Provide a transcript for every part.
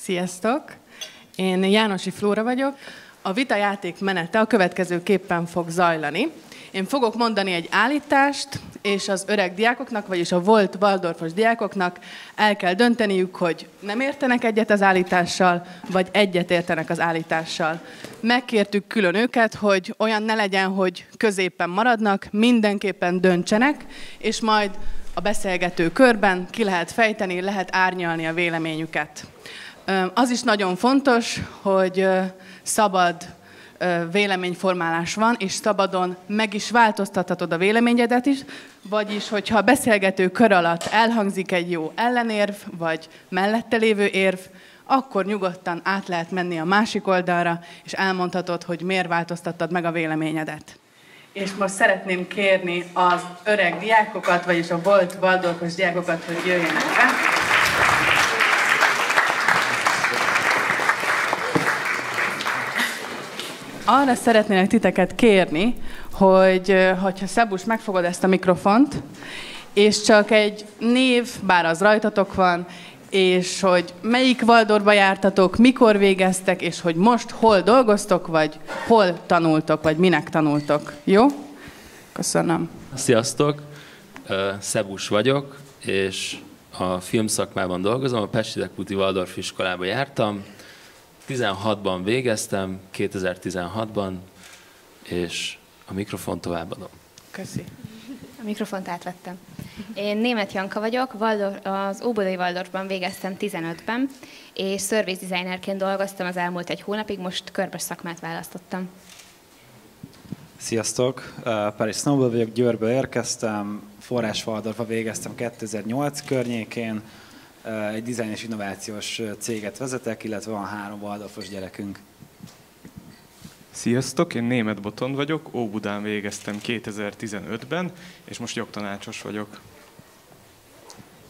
Sziasztok! Én Jánosi Flóra vagyok. A vitajáték menete a következőképpen fog zajlani. Én fogok mondani egy állítást, és az öreg diákoknak, vagyis a volt waldorfos diákoknak el kell dönteniük, hogy nem értenek egyet az állítással, vagy egyet értenek az állítással. Megkértük külön őket, hogy olyan ne legyen, hogy középen maradnak, mindenképpen döntsenek, és majd a beszélgető körben ki lehet fejteni, lehet árnyalni a véleményüket. Az is nagyon fontos, hogy szabad véleményformálás van, és szabadon meg is változtathatod a véleményedet is, vagyis, hogyha a beszélgető kör alatt elhangzik egy jó ellenérv, vagy mellette lévő érv, akkor nyugodtan át lehet menni a másik oldalra, és elmondhatod, hogy miért változtattad meg a véleményedet. És most szeretném kérni az öreg diákokat, vagyis a volt waldorfos diákokat, hogy jöjjenek be. Arra szeretnélek titeket kérni, hogy ha Szabus megfogod ezt a mikrofont, és csak egy név, bár az rajtatok van, és hogy melyik Waldorfba jártatok, mikor végeztek, és hogy most hol dolgoztok, vagy hol tanultok, vagy minek tanultok. Jó? Köszönöm. Sziasztok! Szabus vagyok, és a filmszakmában dolgozom, a Pesti-Dekúti Waldorf iskolába jártam. 16-ban végeztem, 2016-ban, és a mikrofont továbbadom. Köszi. A mikrofont átvettem. Én Németh Janka vagyok, az Óbudai Waldorfban végeztem 15-ben, és service designerként dolgoztam az elmúlt egy hónapig, most körbes szakmát választottam. Sziasztok! Paris Snowball vagyok, Győrből érkeztem, Forrás Waldorfba végeztem 2008 környékén, egy dizájn és innovációs céget vezetek, illetve van 3 waldorfos gyerekünk. Sziasztok, én Németh Botond vagyok, Óbudán végeztem 2015-ben, és most jogtanácsos vagyok.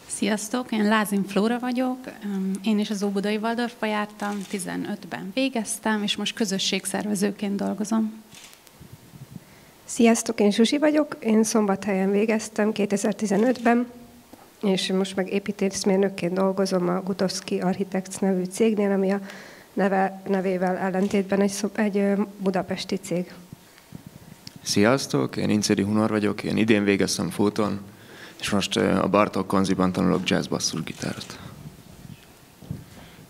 Sziasztok, én Lázin Flóra vagyok, én is az Óbudai Waldorfba jártam, 15-ben végeztem, és most közösségszervezőként dolgozom. Sziasztok, én Zsuzsi vagyok, én Szombathelyen végeztem 2015-ben, és most meg építészmérnökként dolgozom a Gutowski Architects nevű cégnél, ami a nevével ellentétben egy budapesti cég. Sziasztok, én Incédi Hunor vagyok, én idén végeztem Fóton, és most a Bartók Konziban tanulok jazz basszusgitárt.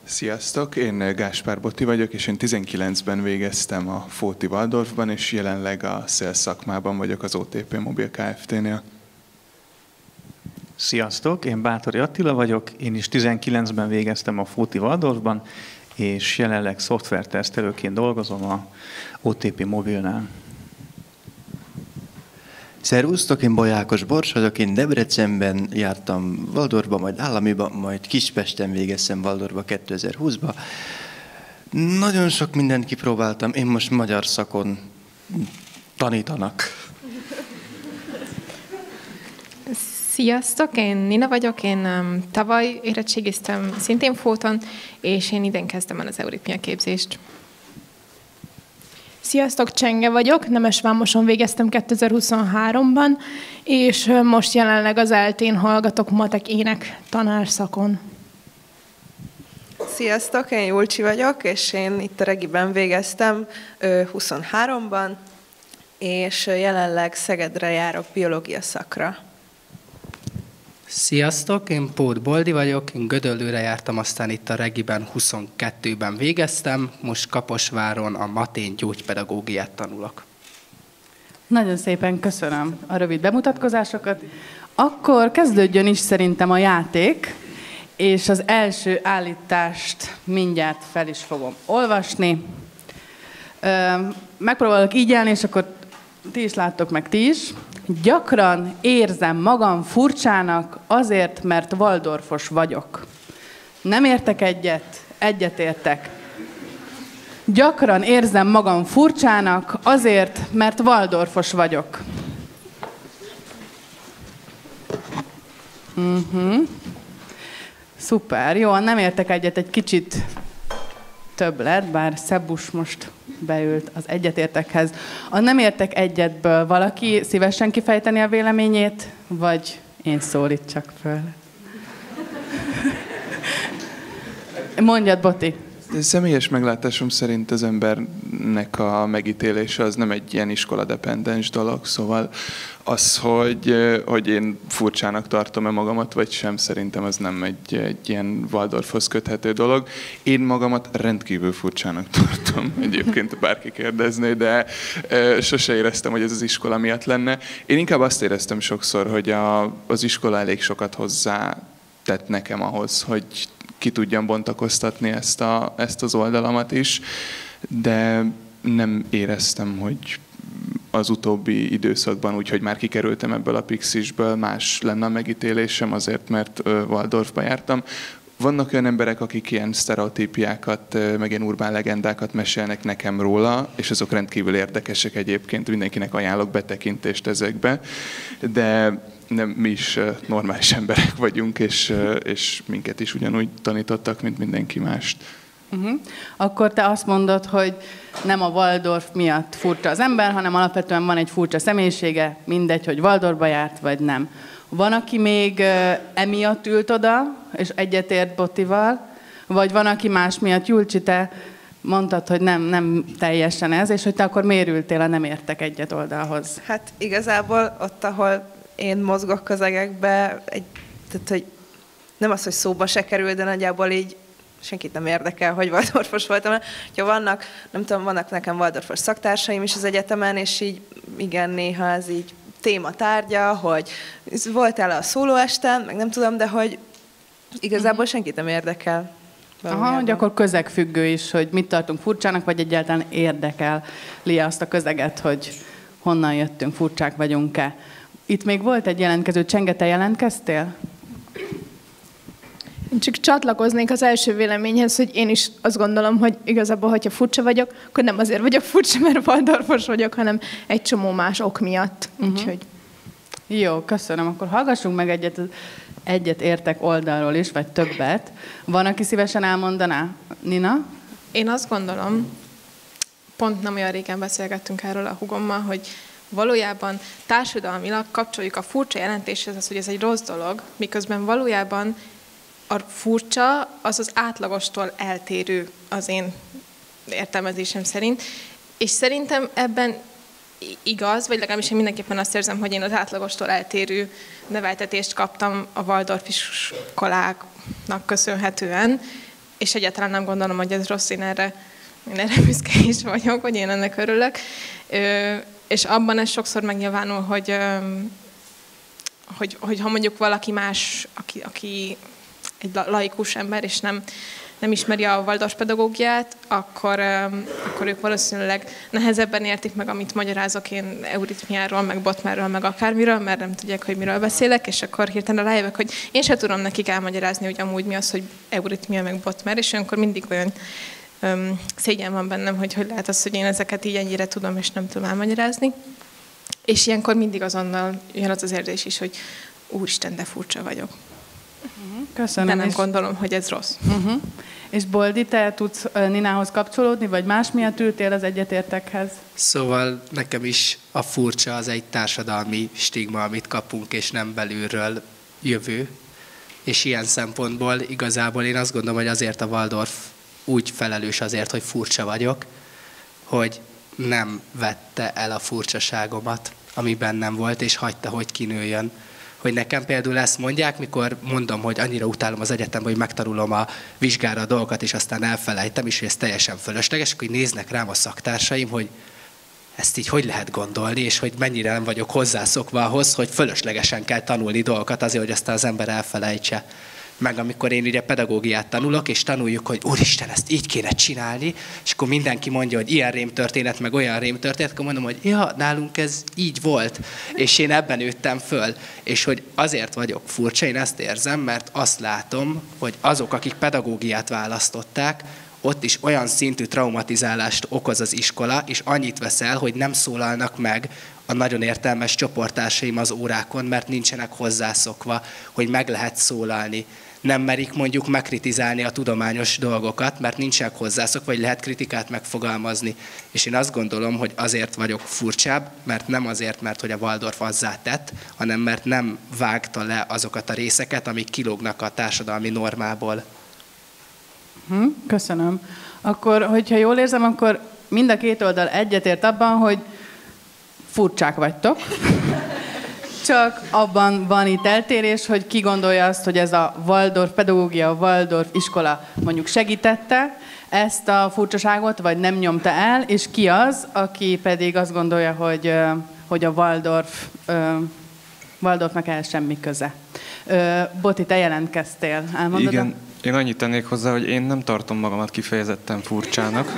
Sziasztok, én Gáspár Botti vagyok, és én 19-ben végeztem a Fóti Waldorfban, és jelenleg a sales szakmában vagyok az OTP Mobil Kft-nél. Sziasztok, én Bátori Attila vagyok, én is 19-ben végeztem a Fóti Waldorfban, és jelenleg szoftvertesztelőként dolgozom a OTP Mobilnál. Szervusztok, én Bolyákos Bors vagyok, én Debrecenben jártam Waldorfba, majd államiba, majd Kispesten végeztem Waldorfba 2020-ba. Nagyon sok mindent kipróbáltam, én most magyar szakon tanítanak. Sziasztok, én Nina vagyok, én tavaly érettségiztem szintén Fóton, és én idén kezdtem el az euritmia képzést. Sziasztok, Csenge vagyok, Nemes Vámoson végeztem 2023-ban, és most jelenleg az ELTÉn hallgatok matek ének tanárszakon. Sziasztok, én Julcsi vagyok, és én itt a Regiben végeztem 23-ban, és jelenleg Szegedre járok biológia szakra. Sziasztok, én Pót Boldi vagyok, én Gödöllőre jártam, aztán itt a Regiben 22-ben végeztem, most Kaposváron a matén gyógypedagógiát tanulok. Nagyon szépen köszönöm a rövid bemutatkozásokat. Akkor kezdődjön is szerintem a játék, és az első állítást mindjárt fel is fogom olvasni. Megpróbálok így állni, és akkor ti is láttok meg ti is. Gyakran érzem magam furcsának azért, mert waldorfos vagyok. Nem értek egyet, egyet értek. Gyakran érzem magam furcsának azért, mert waldorfos vagyok. Szuper, jó, nem értek egyet, egy kicsit több lett, bár Szabus most beült az egyetértekhez. A nem értek egyetből valaki szívesen kifejteni a véleményét, vagy én szólítsak föl? Mondjad, Boti. Személyes meglátásom szerint az embernek a megítélése az nem egy ilyen iskoladependens dolog, szóval az, hogy én furcsának tartom-e magamat, vagy sem, szerintem ez nem egy ilyen Waldorfhoz köthető dolog. Én magamat rendkívül furcsának tartom, egyébként bárki kérdezné, de sose éreztem, hogy ez az iskola miatt lenne. Én inkább azt éreztem sokszor, hogy az iskola elég sokat hozzá tett nekem ahhoz, hogy ki tudjam bontakoztatni ezt az oldalamat is, de nem éreztem, hogy az utóbbi időszakban, úgyhogy már kikerültem ebből a Pixisből, más lenne a megítélésem azért, mert Waldorfba jártam. Vannak olyan emberek, akik ilyen sztereotípiákat, meg ilyen urbán legendákat mesélnek nekem róla, és azok rendkívül érdekesek egyébként, mindenkinek ajánlok betekintést ezekbe, de mi is normális emberek vagyunk, és minket is ugyanúgy tanítottak, mint mindenki mást. Akkor te azt mondod, hogy nem a Waldorf miatt furcsa az ember, hanem alapvetően van egy furcsa személyisége, mindegy, hogy Waldorfba járt, vagy nem. Van, aki még emiatt ült oda, és egyetért Botival, vagy van, aki más miatt. Julcsi, te mondtad, hogy nem teljesen ez, és hogy te akkor miért ültél a nem értek egyet oldalhoz? Hát igazából ott, ahol én mozgok közegekbe, tehát hogy nem az, hogy szóba se kerül, de nagyjából így senkit nem érdekel, hogy Waldorfos voltam. Ha vannak nekem Waldorfos szaktársaim is az egyetemen, és így igen, néha ez így tématárgya, hogy voltál a szólóesten, meg nem tudom, de hogy igazából senkit nem érdekel. Aha, hogy akkor közegfüggő is, hogy mit tartunk furcsának, vagy egyáltalán érdekel Lia azt a közeget, hogy honnan jöttünk, furcsák vagyunk-e. Itt még volt egy jelentkező. Csenge, te jelentkeztél? Csak csatlakoznék az első véleményhez, hogy én is azt gondolom, hogy igazából, hogyha furcsa vagyok, akkor nem azért vagyok furcsa, mert Waldorfos vagyok, hanem egy csomó más ok miatt. Úgyhogy... Jó, köszönöm. Akkor hallgassunk meg egyet értek oldalról is, vagy többet. Van, aki szívesen elmondaná? Nina? Én azt gondolom, pont nem olyan régen beszélgettünk erről a hugommal, hogy valójában társadalmilag kapcsoljuk a furcsa jelentéshez az, hogy ez egy rossz dolog, miközben valójában a furcsa az az átlagostól eltérő az én értelmezésem szerint, és szerintem ebben igaz, vagy legalábbis én mindenképpen azt érzem, hogy én az átlagostól eltérő neveltetést kaptam a Waldorf iskoláknak köszönhetően, és egyáltalán nem gondolom, hogy ez rossz, én erre büszke is vagyok, hogy én ennek örülök. És abban ez sokszor megnyilvánul, hogy ha mondjuk valaki más, aki egy laikus ember, és nem ismeri a Waldorf pedagógiát, akkor ők valószínűleg nehezebben értik meg, amit magyarázok én euritmiáról, meg botmerről, meg akármiről, mert nem tudják, hogy miről beszélek, és akkor hirtelen rájövök, hogy én sem tudom nekik elmagyarázni, hogy amúgy mi az, hogy euritmia, meg botmer, és olyankor mindig olyan szégyen van bennem, hogy lehet az, hogy én ezeket így ennyire tudom, és nem tudom elmagyarázni. És ilyenkor mindig azonnal jön az érzés is, hogy úristen, de furcsa vagyok. Köszönöm. De nem gondolom, hogy ez rossz. És Boldi, te tudsz Ninához kapcsolódni, vagy más miatt ültél az egyetértekhez? Szóval nekem is a furcsa az egy társadalmi stigma, amit kapunk, és nem belülről jövő. És ilyen szempontból igazából én azt gondolom, hogy azért a Waldorf úgy felelős azért, hogy furcsa vagyok, hogy nem vette el a furcsaságomat, ami bennem volt, és hagyta, hogy kinőjön. Hogy nekem például ezt mondják, mikor mondom, hogy annyira utálom az egyetemben, hogy megtanulom a vizsgára a dolgokat, és aztán elfelejtem, és hogy ez teljesen fölösleges, akkor néznek rám a szaktársaim, hogy ezt így hogy lehet gondolni, és hogy mennyire nem vagyok hozzászokva ahhoz, hogy fölöslegesen kell tanulni dolgokat azért, hogy aztán az ember elfelejtse. Meg amikor én ugye pedagógiát tanulok, és tanuljuk, hogy úristen, ezt így kéne csinálni, és akkor mindenki mondja, hogy ilyen rémtörténet, meg olyan rémtörténet, akkor mondom, hogy ja, nálunk ez így volt, és én ebben nőttem föl. És hogy azért vagyok furcsa, én ezt érzem, mert azt látom, hogy azok, akik pedagógiát választották, ott is olyan szintű traumatizálást okoz az iskola, és annyit veszel, hogy nem szólalnak meg a nagyon értelmes csoporttársaim az órákon, mert nincsenek hozzászokva, hogy meg lehet szólalni. Nem merik mondjuk megkritizálni a tudományos dolgokat, mert nincsenek hozzászokva, vagy lehet kritikát megfogalmazni. És én azt gondolom, hogy azért vagyok furcsább, mert nem azért, mert hogy a Waldorf azzá tett, hanem mert nem vágta le azokat a részeket, amik kilógnak a társadalmi normából. Köszönöm. Akkor, hogyha jól érzem, akkor mind a két oldal egyetért abban, hogy furcsák vagytok. Csak abban van itt eltérés, hogy ki gondolja azt, hogy ez a Waldorf pedagógia, a Waldorf iskola mondjuk segítette ezt a furcsaságot, vagy nem nyomta el, és ki az, aki pedig azt gondolja, hogy a Waldorfnak ehhez semmi köze. Boti, te jelentkeztél. Elmondod? Igen, én annyit tennék hozzá, hogy én nem tartom magamat kifejezetten furcsának.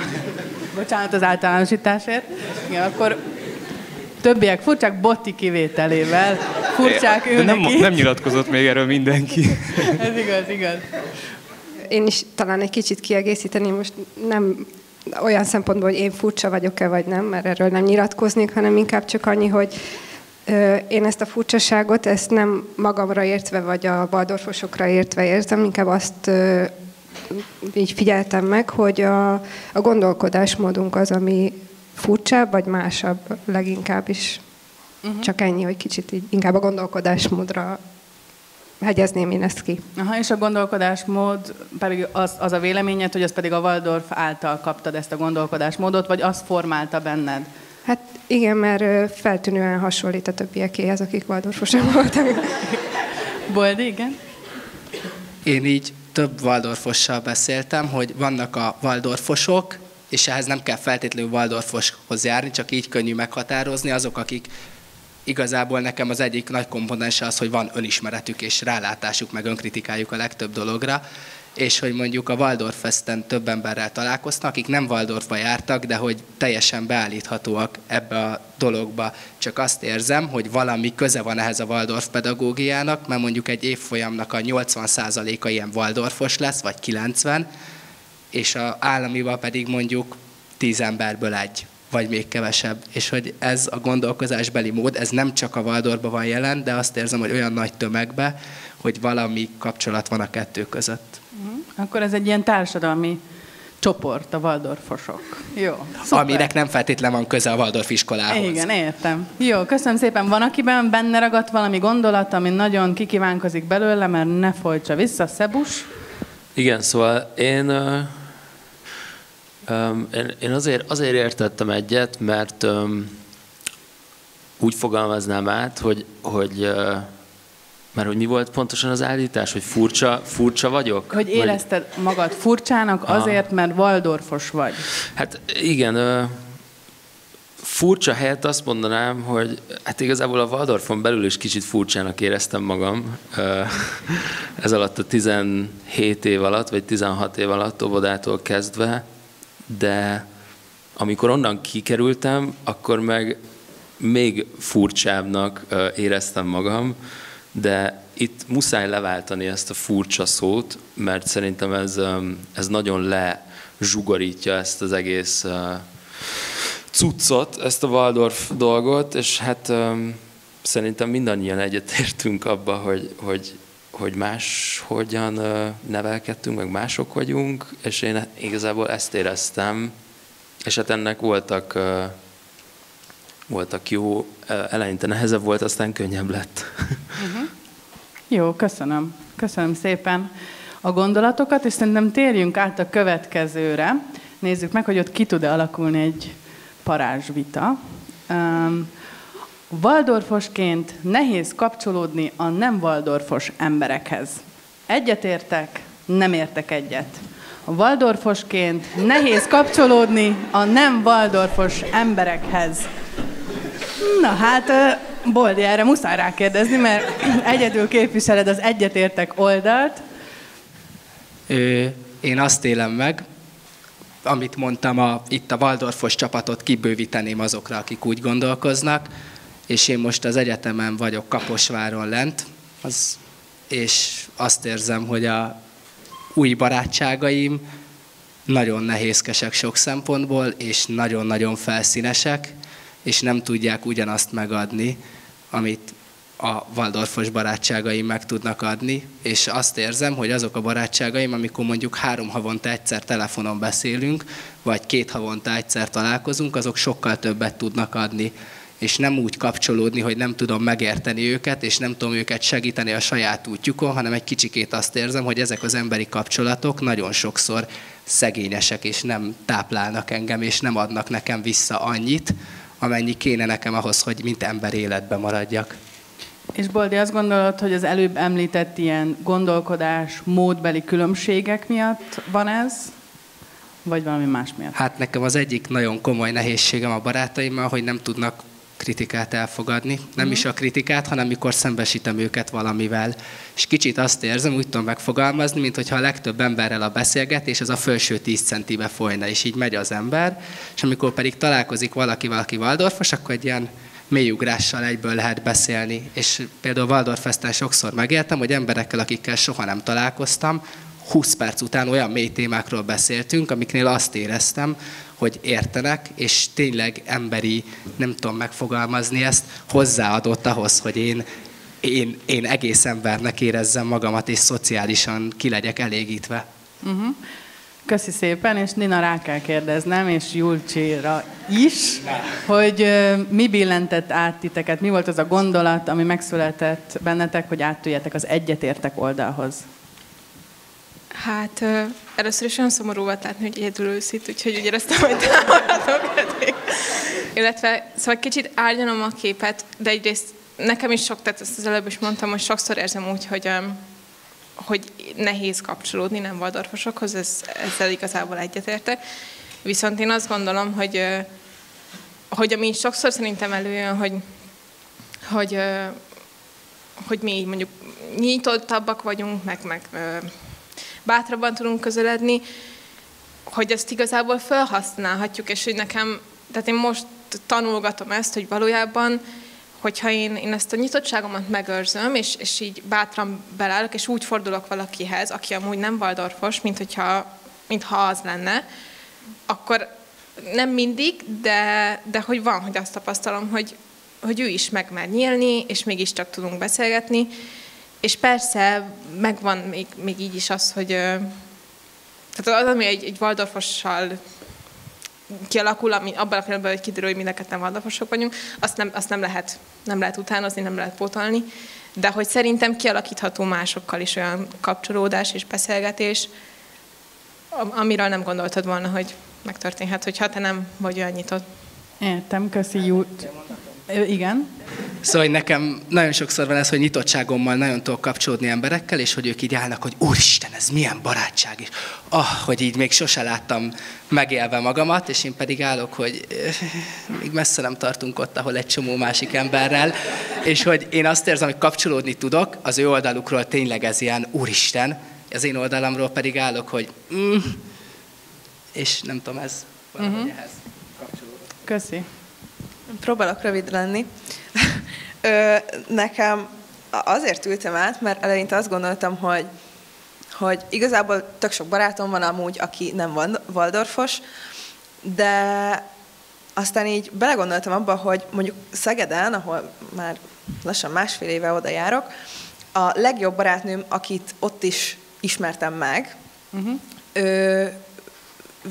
Bocsánat az általánosításért. Igen, akkor többiek furcsák, Boti kivételével. Furcsák ülnek itt. Nem nyilatkozott még erről mindenki. Ez igaz, igaz. Én is talán egy kicsit kiegészíteném, most nem olyan szempontból, hogy én furcsa vagyok-e vagy nem, mert erről nem nyilatkoznék, hanem inkább csak annyi, hogy én ezt a furcsaságot, ezt nem magamra értve, vagy a waldorfosokra értve értem, inkább azt így figyeltem meg, hogy a gondolkodásmódunk az, ami furcsább, vagy másabb leginkább is. Csak ennyi, hogy kicsit így inkább a gondolkodásmódra hegyezném én ezt ki. Aha, és a gondolkodásmód pedig az a véleményed, hogy az pedig a Waldorf által kaptad ezt a gondolkodásmódot, vagy az formálta benned? Hát igen, mert feltűnően hasonlít a többiekéhez, akik waldorfosan voltak. Boldi, igen? Én így több waldorfossal beszéltem, hogy vannak a waldorfosok, és ehhez nem kell feltétlenül waldorfoshoz járni, csak így könnyű meghatározni azok, akik igazából nekem az egyik nagy komponense az, hogy van önismeretük és rálátásuk, meg önkritikájuk a legtöbb dologra, és hogy mondjuk a Waldorf Festen több emberrel találkoztak, akik nem Waldorfba jártak, de hogy teljesen beállíthatóak ebbe a dologba. Csak azt érzem, hogy valami köze van ehhez a Waldorf pedagógiának, mert mondjuk egy évfolyamnak a 80%-a ilyen Waldorfos lesz, vagy 90, és az államival pedig mondjuk 10 emberből egy, vagy még kevesebb. És hogy ez a gondolkozásbeli mód, ez nem csak a Waldorfban van jelen, de azt érzem, hogy olyan nagy tömegbe, hogy valami kapcsolat van a kettő között. Akkor ez egy ilyen társadalmi csoport, a waldorfosok. Jó. Szuper. Aminek nem feltétlenül van köze a Waldorf iskolához. Igen, értem. Jó, köszönöm szépen. Van, akiben benne ragadt valami gondolat, ami nagyon kikívánkozik belőle, mert ne folytsa vissza. Szebus? Igen, szóval én azért értettem egyet, mert úgy fogalmaznám át, mert hogy mi volt pontosan az állítás, hogy furcsa vagyok? Hogy érezted magad furcsának azért, mert waldorfos vagy. Hát igen, furcsa helyett azt mondanám, hogy hát igazából a Waldorfon belül is kicsit furcsának éreztem magam. Ez alatt a 17 év alatt, vagy 16 év alatt óvodától kezdve, de amikor onnan kikerültem, akkor meg még furcsábbnak éreztem magam, de itt muszáj leváltani ezt a furcsa szót, mert szerintem ez nagyon lezsugorítja ezt az egész cuccot, ezt a Waldorf dolgot, és hát szerintem mindannyian egyetértünk abba, hogy máshogyan nevelkedtünk, meg mások vagyunk, és én igazából ezt éreztem, és hát ennek voltak jó, eleinte nehezebb volt, aztán könnyebb lett. Jó, köszönöm. Köszönöm szépen a gondolatokat, és szerintem térjünk át a következőre. Nézzük meg, hogy ott ki tud-e alakulni egy parázsvita. Waldorfosként nehéz kapcsolódni a nem waldorfos emberekhez. Egyetértek, nem értek egyet. A waldorfosként nehéz kapcsolódni a nem waldorfos emberekhez. Na hát, Boldi, erre muszáj rákérdezni, mert egyedül képviseled az egyetértek oldalt. Én azt élem meg, amit mondtam, itt a waldorfos csapatot kibővíteném azokra, akik úgy gondolkoznak, és én most az egyetemen vagyok Kaposváron lent, és azt érzem, hogy a új barátságaim nagyon nehézkesek sok szempontból, és nagyon-nagyon felszínesek, és nem tudják ugyanazt megadni, amit a waldorfos barátságaim meg tudnak adni, és azt érzem, hogy azok a barátságaim, amikor mondjuk 3 havonta egyszer telefonon beszélünk, vagy 2 havonta egyszer találkozunk, azok sokkal többet tudnak adni. és nem úgy kapcsolódni, hogy nem tudom megérteni őket, és nem tudom őket segíteni a saját útjukon, hanem egy kicsikét azt érzem, hogy ezek az emberi kapcsolatok nagyon sokszor szegényesek, és nem táplálnak engem, és nem adnak nekem vissza annyit, amennyi kéne nekem ahhoz, hogy mint ember életben maradjak. És Boldi, azt gondolod, hogy az előbb említett ilyen gondolkodás, módbeli különbségek miatt van ez? Vagy valami más miatt? Hát nekem az egyik nagyon komoly nehézségem a barátaimmal, hogy nem tudnak kritikát elfogadni. Nem is a kritikát, hanem mikor szembesítem őket valamivel. És kicsit azt érzem, úgy tudom megfogalmazni, mint hogyha a legtöbb emberrel a beszélgetés az a felső 10 centibe folyna, és így megy az ember, és amikor pedig találkozik valaki Waldorfos, akkor egy ilyen mélyugrással egyből lehet beszélni. És például Waldorf-festen sokszor megéltem, hogy emberekkel, akikkel soha nem találkoztam, 20 perc után olyan mély témákról beszéltünk, amiknél azt éreztem, hogy értenek, és tényleg emberi, nem tudom megfogalmazni ezt, hozzáadott ahhoz, hogy én egész embernek érezzem magamat, és szociálisan ki legyek elégítve. Köszi szépen, és Nina, rá kell kérdeznem, és Julcsira is, hogy mi billentett át titeket, mi volt az a gondolat, ami megszületett bennetek, hogy áttűjjetek az egyetértek oldalhoz? Hát először is olyan szomorú volt látni, hogy egyedül őszít, úgyhogy úgy éreztem, hogy támogatok. Illetve szóval kicsit árnyalom a képet, de egyrészt nekem is sok, tehát ezt az előbb is mondtam, hogy sokszor érzem úgy, hogy nehéz kapcsolódni nem waldorfosokhoz, ezzel igazából egyetértek. Viszont én azt gondolom, hogy ami sokszor szerintem előjön, hogy mi így mondjuk nyitottabbak vagyunk, meg bátrabban tudunk közeledni, hogy ezt igazából felhasználhatjuk, és hogy nekem, tehát én most tanulgatom ezt, hogy valójában, hogyha én ezt a nyitottságomat megőrzöm, és így bátran belállok, és úgy fordulok valakihez, aki amúgy nem waldorfos, mintha az lenne, akkor nem mindig, de hogy van, hogy azt tapasztalom, hogy ő is megmer nyílni, és mégiscsak tudunk beszélgetni, és persze megvan még így is az, hogy tehát az, ami egy waldorfossal kialakul, ami abban a pillanatban, hogy kiderül, hogy mind a ketten waldorfosok vagyunk, azt nem lehet utánozni, nem lehet pótolni, de hogy szerintem kialakítható másokkal is olyan kapcsolódás és beszélgetés, amiről nem gondoltad volna, hogy megtörténhet, hogyha te nem vagy olyan nyitott. Értem, köszi, Jút. Igen? Szóval nekem nagyon sokszor van ez, hogy nyitottságommal nagyon tudok kapcsolódni emberekkel, és hogy ők így állnak, hogy úristen, ez milyen barátság is. Hogy így még sose láttam megélve magamat, és én pedig állok, hogy még messze nem tartunk ott, ahol egy csomó másik emberrel, és hogy én azt érzem, hogy kapcsolódni tudok, az ő oldalukról tényleg ez ilyen úristen, az én oldalamról pedig állok, hogy és nem tudom, ez valahogy ehhez kapcsolódik. Köszi. Próbálok rövid lenni. Nekem azért ültem át, mert eleinte azt gondoltam, hogy igazából tök sok barátom van amúgy, aki nem waldorfos, de aztán így belegondoltam abba, hogy mondjuk Szegeden, ahol már lassan másfél éve oda járok, a legjobb barátnőm, akit ott is ismertem meg,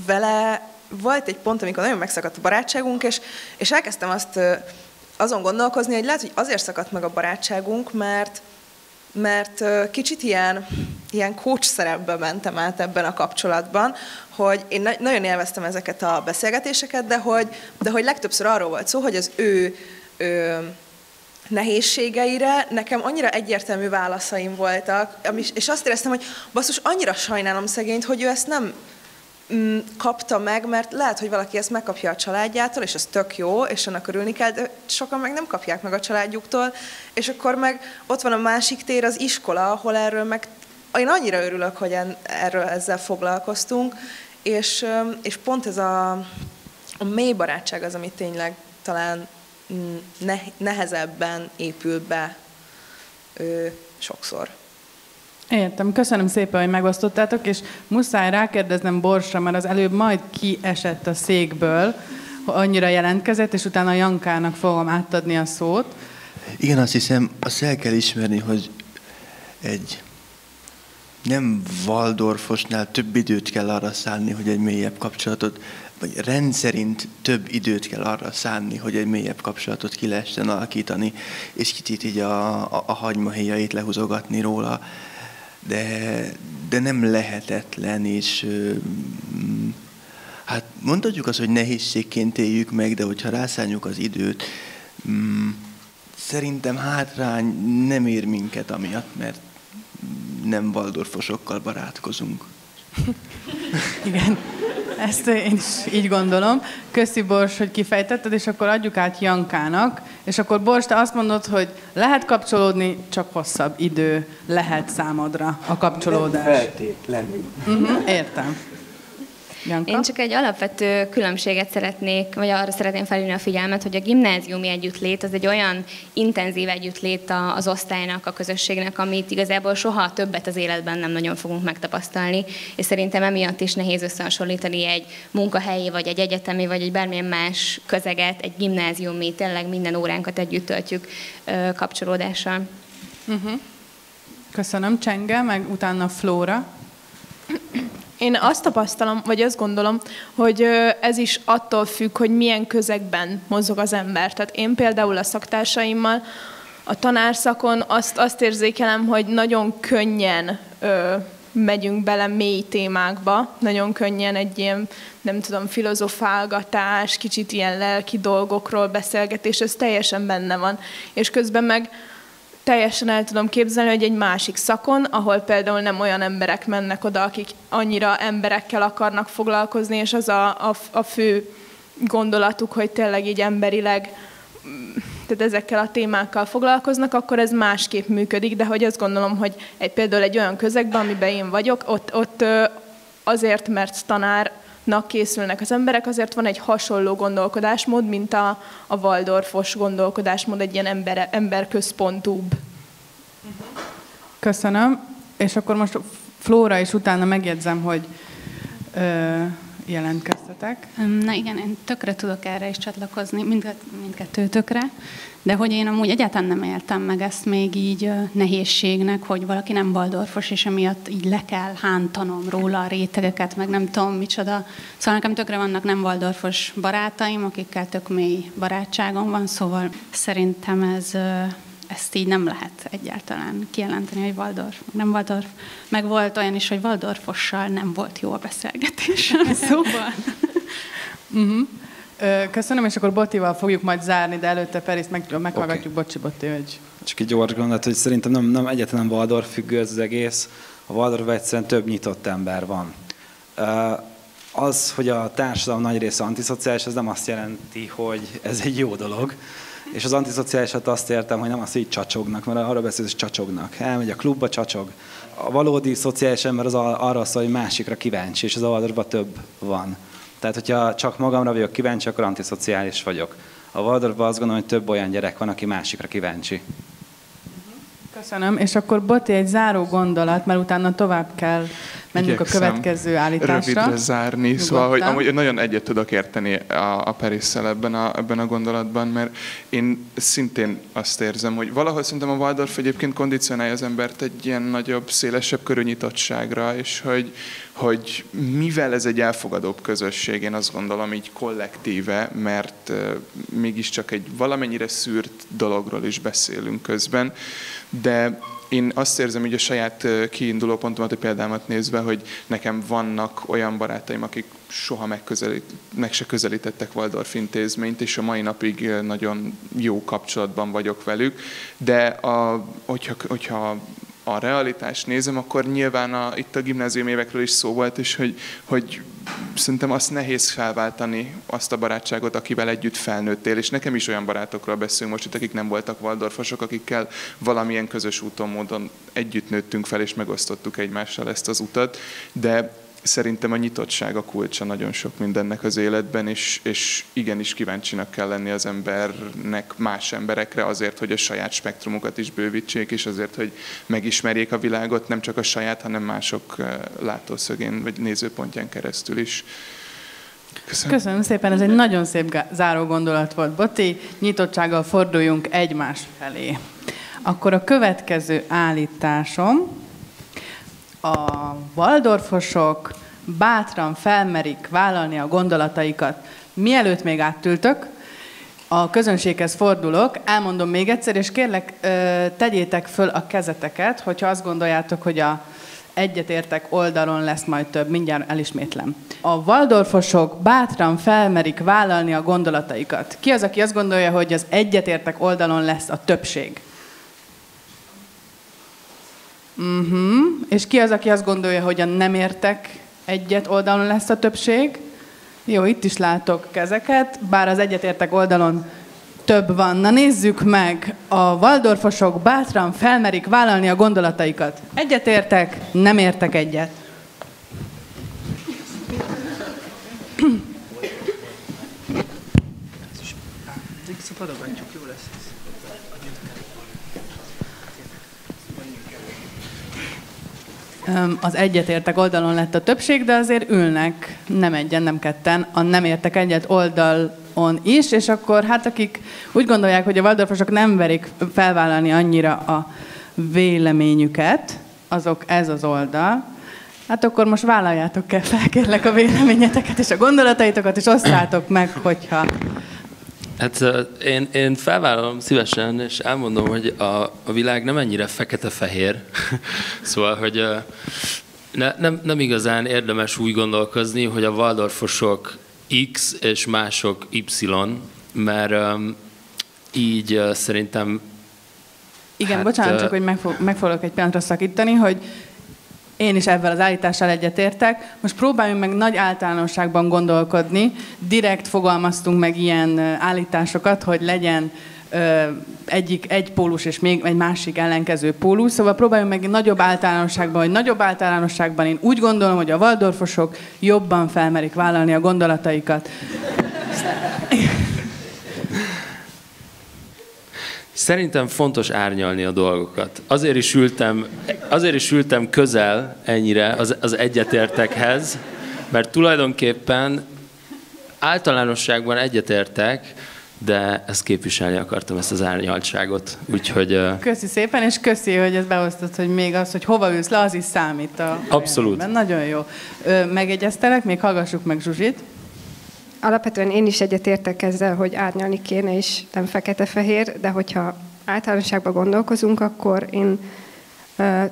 vele volt egy pont, amikor nagyon megszakadt a barátságunk, és elkezdtem azon gondolkozni, hogy lehet, hogy azért szakadt meg a barátságunk, mert kicsit ilyen coach szerepbe mentem át ebben a kapcsolatban, hogy én nagyon élveztem ezeket a beszélgetéseket, de hogy legtöbbször arról volt szó, hogy az ő nehézségeire nekem annyira egyértelmű válaszaim voltak, és azt éreztem, hogy basszus, annyira sajnálom szegényt, hogy ő ezt nem kapta meg, mert lehet, hogy valaki ezt megkapja a családjától, és ez tök jó, és annak örülni kell, de sokan meg nem kapják meg a családjuktól, és akkor meg ott van a másik tér, az iskola, ahol erről meg én annyira örülök, hogy ezzel foglalkoztunk, és pont ez a mély barátság az, ami tényleg talán nehezebben épül be sokszor. Értem, köszönöm szépen, hogy megosztottátok, és muszáj rákérdeznem Borsra, mert az előbb majd kiesett a székből, annyira jelentkezett, és utána Jankának fogom átadni a szót. Igen, azt hiszem, azt el kell ismerni, hogy egy nem Waldorfosnál több időt kell arra szánni, hogy egy mélyebb kapcsolatot, vagy rendszerint több időt kell arra szánni, hogy egy mélyebb kapcsolatot ki lehessen alakítani, és kicsit így a hagymahéjait lehúzogatni róla. De nem lehetetlen, és hát mondhatjuk azt, hogy nehézségként éljük meg, de hogyha rászánjuk az időt, szerintem hátrány nem ér minket amiatt, mert nem waldorfosokkal barátkozunk. Igen, ezt én is így gondolom. Köszi, Bors, hogy kifejtetted, és akkor adjuk át Jankának. És akkor Bors, te azt mondod, hogy lehet kapcsolódni, csak hosszabb idő lehet számodra a kapcsolódás. Feltétlenül. Értem. Janka? Én csak egy alapvető különbséget szeretnék, vagy arra szeretném felhívni a figyelmet, hogy a gimnáziumi együttlét az egy olyan intenzív együttlét az osztálynak, a közösségnek, amit igazából soha többet az életben nem nagyon fogunk megtapasztalni, és szerintem emiatt is nehéz összehasonlítani egy munkahelyi, vagy egy egyetemi, vagy egy bármilyen más közeget, egy gimnáziumi, tényleg minden óránkat együtt töltjük kapcsolódással. Köszönöm, Csenge, meg utána Flóra. Én azt tapasztalom, vagy azt gondolom, hogy ez is attól függ, hogy milyen közegben mozog az ember. Tehát én például a szaktársaimmal a tanárszakon azt érzékelem, hogy nagyon könnyen megyünk bele mély témákba, nagyon könnyen egy ilyen, nem tudom, filozofálgatás, kicsit ilyen lelki dolgokról beszélgetés, ez teljesen benne van. És közben meg teljesen el tudom képzelni, hogy egy másik szakon, ahol például nem olyan emberek mennek oda, akik annyira emberekkel akarnak foglalkozni, és az a fő gondolatuk, hogy tényleg így emberileg, tehát ezekkel a témákkal foglalkoznak, akkor ez másképp működik, de hogy azt gondolom, hogy például egy olyan közegben, amiben én vagyok, ott azért, mert tanárnak készülnek az emberek, azért van egy hasonló gondolkodásmód, mint a waldorfos gondolkodásmód, egy ilyen emberközpontúbb. Köszönöm. És akkor most Flóra is utána megjegyzem, hogy jelentkeztetek. Na igen, én tökre tudok erre is csatlakozni, mindkettőtökre, de hogy én amúgy egyáltalán nem éltem meg ezt még így nehézségnek, hogy valaki nem waldorfos, és emiatt így le kell hántanom róla a rétegeket, meg nem tudom micsoda. Szóval nekem tökre vannak nem waldorfos barátaim, akikkel tök mély barátságom van, szóval szerintem ezt így nem lehet egyáltalán kijelenteni, hogy Waldorf, nem Waldorf. Meg volt olyan is, hogy Waldorfossal nem volt jó a beszélgetés. Szóval. Köszönöm, és akkor Bottival fogjuk majd zárni, de előtte Periszt meghallgatjuk. Bocsi, Botti, hogy... Csak egy gyors gondolat, hogy szerintem nem egyáltalán Waldorf függő ez az egész. A Waldorfban egyszerűen több nyitott ember van. Az, hogy a társadalom nagy része antiszociális, az nem azt jelenti, hogy ez egy jó dolog. És az antiszociálisat azt értem, hogy nem azt, hogy csacsognak, mert arra beszélsz, hogy csacsognak. Elmegy a klubba, csacsog. A valódi szociális ember az arra szól, hogy másikra kíváncsi, és az Waldorfban több van. Tehát, hogyha csak magamra vagyok kíváncsi, akkor antiszociális vagyok. A Waldorfban azt gondolom, hogy több olyan gyerek van, aki másikra kíváncsi. Köszönöm, és akkor Botti, egy záró gondolat, mert utána tovább kell mennünk a következő állításra. Rövidre zárni, szóval, hogy amúgy nagyon egyet tudok érteni a Perisszel ebben a gondolatban, mert én szintén azt érzem, hogy valahol szerintem a Waldorf egyébként kondicionálja az embert egy ilyen nagyobb, szélesebb körű nyitottságra, és hogy mivel ez egy elfogadóbb közösség, én azt gondolom így kollektíve, mert mégiscsak egy valamennyire szűrt dologról is beszélünk közben, de én azt érzem, hogy a saját kiinduló pontomat, a példámat nézve, hogy nekem vannak olyan barátaim, akik soha meg se közelítettek Waldorf intézményt, és a mai napig nagyon jó kapcsolatban vagyok velük, de hogyha a realitást nézem, akkor nyilván itt a gimnázium évekről is szó volt, és hogy szerintem azt nehéz felváltani, azt a barátságot, akivel együtt felnőttél, és nekem is olyan barátokról beszélünk most itt, akik nem voltak waldorfosok, akikkel valamilyen közös úton, módon együtt nőttünk fel, és megosztottuk egymással ezt az utat, de szerintem a nyitottság a kulcsa nagyon sok mindennek az életben, és igenis kíváncsinak kell lenni az embernek más emberekre azért, hogy a saját spektrumukat is bővítsék, és azért, hogy megismerjék a világot, nem csak a saját, hanem mások látószögén vagy nézőpontján keresztül is. Köszönöm szépen, ez egy nagyon szép záró gondolat volt, Botti. Nyitottsággal forduljunk egymás felé. Akkor a következő állításom A waldorfosok bátran felmerik vállalni a gondolataikat. Mielőtt még áttültök, a közönséghez fordulok, elmondom még egyszer, és kérlek, tegyétek föl a kezeteket, hogyha azt gondoljátok, hogy a egyetértek oldalon lesz majd több. Mindjárt elismétlem. A waldorfosok bátran felmerik vállalni a gondolataikat. Ki az, aki azt gondolja, hogy az egyetértek oldalon lesz a többség? És ki az, aki azt gondolja, hogy a nem értek egyet oldalon lesz a többség? Jó, itt is látok kezeket, bár az egyetértek oldalon több van. Na nézzük meg, a waldorfosok bátran felmerik vállalni a gondolataikat. Egyetértek, nem értek egyet. Visszapadogatjuk, jó lesz ez. Az egyetértek oldalon lett a többség, de azért ülnek nem egyen, nem ketten, a nem értek egyet oldalon is, és akkor hát akik úgy gondolják, hogy a waldorfosok nem verik felvállalni annyira a véleményüket, azok ez az oldal, hát akkor most vállaljátok fel, kérlek a véleményeteket és a gondolataitokat, és osszátok meg, hogyha... Hát én felvállalom szívesen, és elmondom, hogy a világ nem ennyire fekete-fehér. Szóval, hogy nem igazán érdemes úgy gondolkozni, hogy a waldorfosok X és mások Y, mert így szerintem... Igen, hát, bocsánat, csak hogy meg fogok egy pillanatra szakítani, hogy én is ebben az állítással egyetértek. Most próbáljunk meg nagy általánosságban gondolkodni. Direkt fogalmaztunk meg ilyen állításokat, hogy legyen egy pólus és még egy másik ellenkező pólus. Szóval próbáljunk meg nagyobb általánosságban, hogy nagyobb általánosságban én úgy gondolom, hogy a waldorfosok jobban felmerik vállalni a gondolataikat. Szerintem fontos árnyalni a dolgokat. Azért is ültem közel ennyire az egyetértekhez, mert tulajdonképpen általánosságban egyetértek, de ezt képviselni akartam, ezt az árnyaltságot. Úgyhogy... Köszi szépen, és köszi, hogy ezt beosztod, hogy még az, hogy hova ülsz le, az is számít. Abszolút. Nagyon jó. Megegyeztelek, még hallgassuk meg Zsuzsit. Alapvetően én is egyetértek ezzel, hogy árnyalni kéne, és nem fekete-fehér, de hogyha általánosságban gondolkozunk, akkor én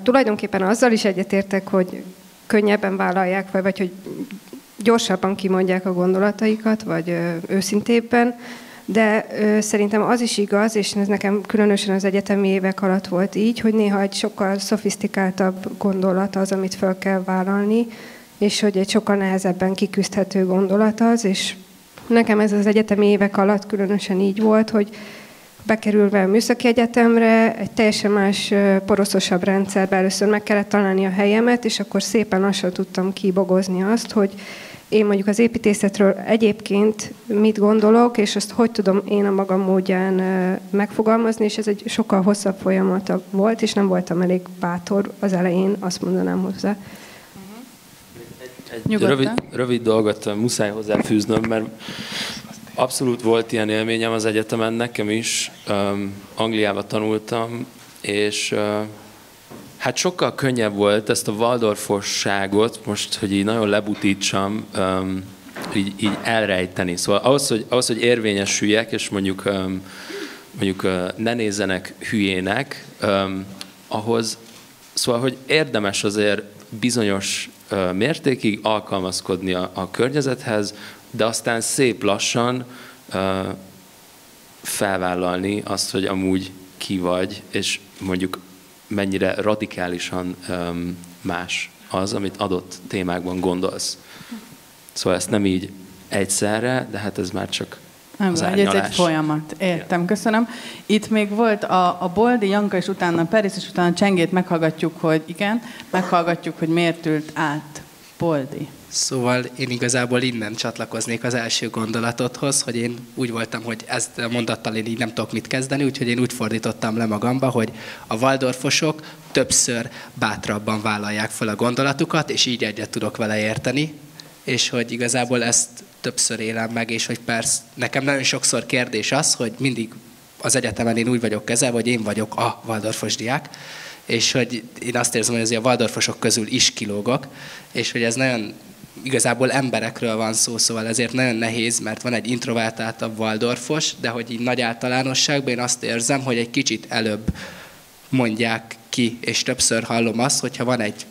tulajdonképpen azzal is egyetértek, hogy könnyebben vállalják, vagy hogy gyorsabban kimondják a gondolataikat, vagy őszintébben, de szerintem az is igaz, és ez nekem különösen az egyetemi évek alatt volt így, hogy néha egy sokkal szofisztikáltabb gondolat az, amit fel kell vállalni, és hogy egy sokkal nehezebben kiküzdhető gondolat az, és nekem ez az egyetemi évek alatt különösen így volt, hogy bekerülve a műszaki egyetemre, egy teljesen más, poroszosabb rendszerbe először meg kellett találni a helyemet, és akkor szépen lassan tudtam kibogozni azt, hogy én mondjuk az építészetről egyébként mit gondolok, és azt hogy tudom én a magam módján megfogalmazni, és ez egy sokkal hosszabb folyamata volt, és nem voltam elég bátor az elején, azt mondanám hozzá. Egy rövid dolgot muszáj hozzáfűznöm, mert abszolút volt ilyen élményem az egyetemen, nekem is. Angliában tanultam, és hát sokkal könnyebb volt ezt a waldorfosságot, most, hogy így nagyon lebutítsam, így elrejteni. Szóval ahhoz, hogy érvényesüljek, és mondjuk ne nézzenek hülyének, ahhoz, szóval, hogy érdemes azért bizonyos mértékig alkalmazkodni a környezethez, de aztán szép lassan felvállalni azt, hogy amúgy ki vagy, és mondjuk mennyire radikálisan más az, amit adott témákban gondolsz. Szóval ezt nem így egyszerre, de hát ez már csak az árnyalás. Ez egy folyamat. Értem, köszönöm. Itt még volt a Boldi, Janka, és utána Peris, és utána Csengét meghallgatjuk, hogy miért ült át Boldi. Szóval én igazából innen csatlakoznék az első gondolatodhoz, hogy én úgy voltam, hogy ezt a mondattal én így nem tudok mit kezdeni, úgyhogy én úgy fordítottam le magamba, hogy a waldorfosok többször bátrabban vállalják fel a gondolatukat, és így egyet tudok vele érteni, és hogy igazából ezt többször élem meg, és hogy persze nekem nagyon sokszor kérdés az, hogy mindig az egyetemen én úgy vagyok kezelve, hogy én vagyok a waldorfos diák, és hogy én azt érzem, hogy azért a waldorfosok közül is kilógok, és hogy ez nagyon igazából emberekről van szó, szóval ezért nagyon nehéz, mert van egy introvertáltabb waldorfos, de hogy így nagy általánosságban én azt érzem, hogy egy kicsit előbb mondják ki, és többször hallom azt, hogyha van egy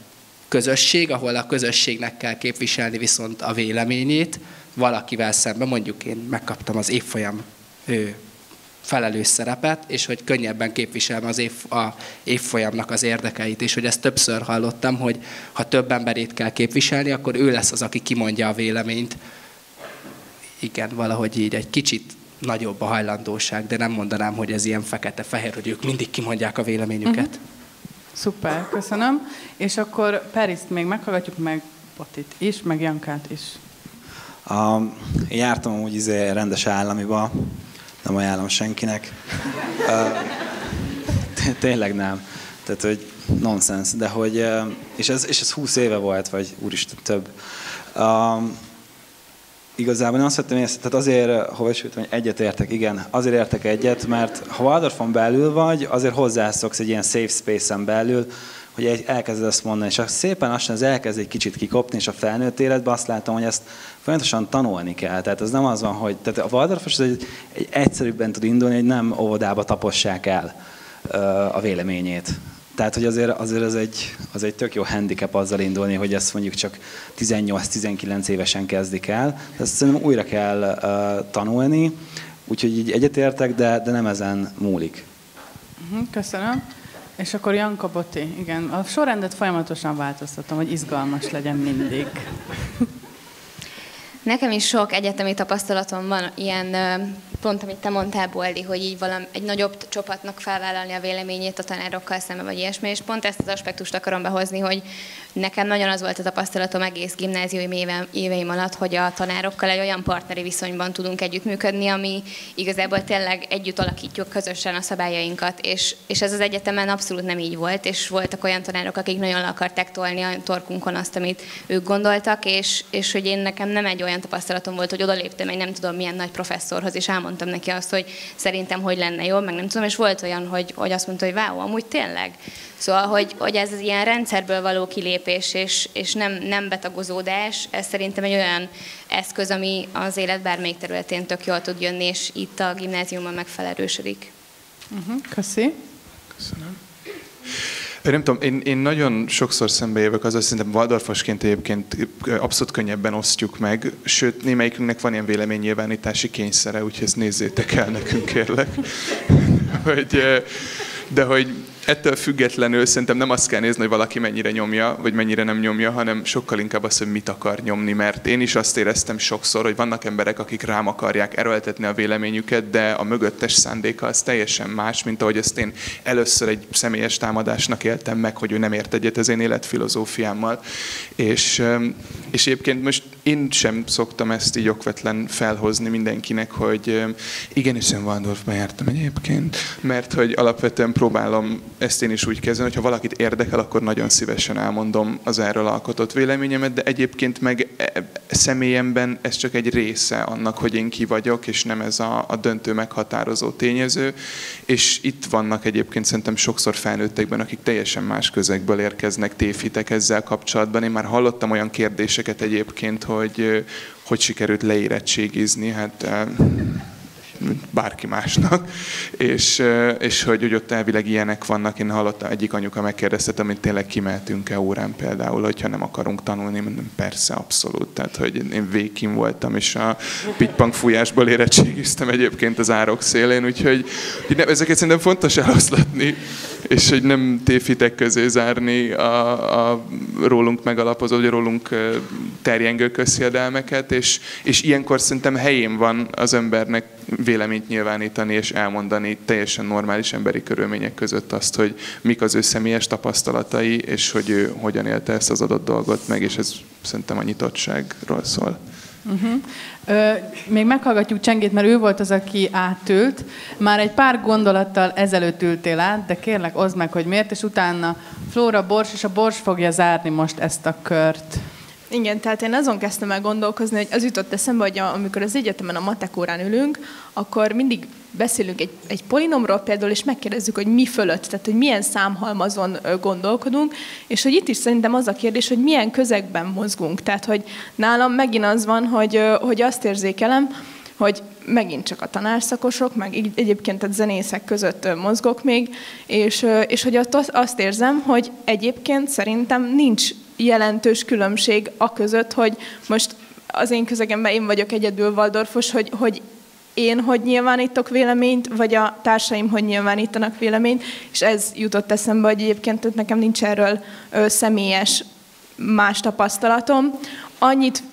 közösség, ahol a közösségnek kell képviselni viszont a véleményét, valakivel szemben, mondjuk én megkaptam az évfolyam felelős szerepet, és hogy könnyebben képviselem az évfolyamnak az érdekeit, és hogy ezt többször hallottam, hogy ha több emberét kell képviselni, akkor ő lesz az, aki kimondja a véleményt. Igen, valahogy így egy kicsit nagyobb a hajlandóság, de nem mondanám, hogy ez ilyen fekete-fehér, hogy ők mindig kimondják a véleményüket. Szuper, köszönöm. És akkor Periszt még meghallgatjuk, meg Botit is, meg Jankát is. Én jártam amúgy rendes államiba, nem ajánlom senkinek. Tényleg nem. Tehát, hogy nonsens. De hogy, és ez 20 éve volt, vagy úristen több. Igazából én azt vettem észre, tehát azért, hova is hogy egyet értek, igen, azért értek egyet, mert ha Waldorfon belül vagy, azért hozzászoksz egy ilyen safe space-en belül, hogy elkezded ezt mondani, és szépen lassan ez elkezd egy kicsit kikopni, és a felnőtt életben azt látom, hogy ezt folyamatosan tanulni kell. Tehát ez nem az van, hogy tehát a waldorfos egy egyszerűbben tud indulni, hogy nem óvodába tapossák el a véleményét. Tehát, hogy azért az egy tök jó handicap azzal indulni, hogy ezt mondjuk csak 18-19 évesen kezdik el. Ezt szerintem újra kell tanulni, úgyhogy így egyetértek, de nem ezen múlik. Köszönöm. És akkor Janka, Boti, igen. A sorrendet folyamatosan változtatom, hogy izgalmas legyen mindig. Nekem is sok egyetemi tapasztalatom van, ilyen pont, amit te mondtál, Boldi, hogy így egy nagyobb csapatnak felvállalni a véleményét a tanárokkal szemben, vagy ilyesmi, és pont ezt az aspektust akarom behozni, hogy nekem nagyon az volt a tapasztalatom egész gimnáziumi éveim alatt, hogy a tanárokkal egy olyan partneri viszonyban tudunk együttműködni, ami igazából tényleg együtt alakítjuk közösen a szabályainkat, és ez az egyetemen abszolút nem így volt, és voltak olyan tanárok, akik nagyon le akarták tolni a torkunkon azt, amit ők gondoltak, és hogy én nekem nem egy olyan tapasztalatom volt, hogy odaléptem egy nem tudom milyen nagy professzorhoz, és elmondtam neki azt, hogy szerintem hogy lenne jobb, meg nem tudom, és volt olyan, hogy azt mondta, hogy wow, amúgy tényleg. Szóval, hogy ez az ilyen rendszerből való kilépés, és nem betagozódás, ez szerintem egy olyan eszköz, ami az élet bármelyik területén tök jól tud jönni, és itt a gimnáziumban meg felerősödik. Köszi. Köszönöm. Nem tudom, én nagyon sokszor szembejövök azzal, szerintem waldorfosként egyébként abszolút könnyebben osztjuk meg, sőt, némelyikünknek van ilyen véleménynyilvánítási kényszere, úgyhogy ezt nézzétek el nekünk, kérlek. De hogy ettől függetlenül szerintem nem azt kell nézni, hogy valaki mennyire nyomja, vagy mennyire nem nyomja, hanem sokkal inkább azt, hogy mit akar nyomni, mert én is azt éreztem sokszor, hogy vannak emberek, akik rám akarják erőltetni a véleményüket, de a mögöttes szándéka az teljesen más, mint ahogy ezt én először egy személyes támadásnak éltem meg, hogy ő nem ért egyet az én életfilozófiámmal. És egyébként most én sem szoktam ezt így okvetlen felhozni mindenkinek, hogy igenis én Waldorfba jártam egyébként, mert hogy alapvetően próbálom ezt én is úgy kezelni, hogy ha valakit érdekel, akkor nagyon szívesen elmondom az erről alkotott véleményemet, de egyébként meg személyemben ez csak egy része annak, hogy én ki vagyok, és nem ez a döntő meghatározó tényező. És itt vannak egyébként szerintem sokszor felnőttekben, akik teljesen más közegből érkeznek, tévhitek ezzel kapcsolatban. Én már hallottam olyan kérdéseket egyébként, hogy sikerült leérettségizni, hát bárki másnak, és hogy ott elvileg ilyenek vannak. Én hallottam, egyik anyuka megkérdezte, amit tényleg kimehetünk-e órán például, hogyha nem akarunk tanulni, mondom, persze, abszolút. Tehát, hogy én végkin voltam, és a pitpang fújásból érettségiztem egyébként az árok szélén, úgyhogy ezeket szerintem fontos eloszlatni, és hogy nem tévhitek közé zárni a rólunk megalapozott, vagy rólunk terjengő közhiedelmeket, és ilyenkor szerintem helyén van az embernek véleményt nyilvánítani és elmondani teljesen normális emberi körülmények között azt, hogy mik az ő személyes tapasztalatai, és hogy ő hogyan élte ezt az adott dolgot meg, és ez szerintem a nyitottságról szól. Még meghallgatjuk Csengét, mert ő volt az, aki átült. Már egy pár gondolattal ezelőtt ültél át, de kérlek, oszd meg, hogy miért, és utána Flóra, Bors, és a Bors fogja zárni most ezt a kört. Igen, tehát én azon kezdtem el gondolkozni, hogy az jutott eszembe, hogy amikor az egyetemen a matek órán ülünk, akkor mindig beszélünk egy polinomról például, és megkérdezzük, hogy mi fölött, tehát hogy milyen számhalmazon gondolkodunk, és hogy itt is szerintem az a kérdés, hogy milyen közegben mozgunk. Tehát, hogy nálam megint az van, hogy azt érzékelem, hogy megint csak a tanárszakosok, meg egyébként a zenészek között mozgok még, és hogy azt érzem, hogy egyébként szerintem nincs jelentős különbség a között, hogy most az én közegemben én vagyok egyedül waldorfos, hogy én hogy nyilvánítok véleményt, vagy a társaim hogy nyilvánítanak véleményt, és ez jutott eszembe, hogy egyébként nekem nincs erről személyes más tapasztalatom.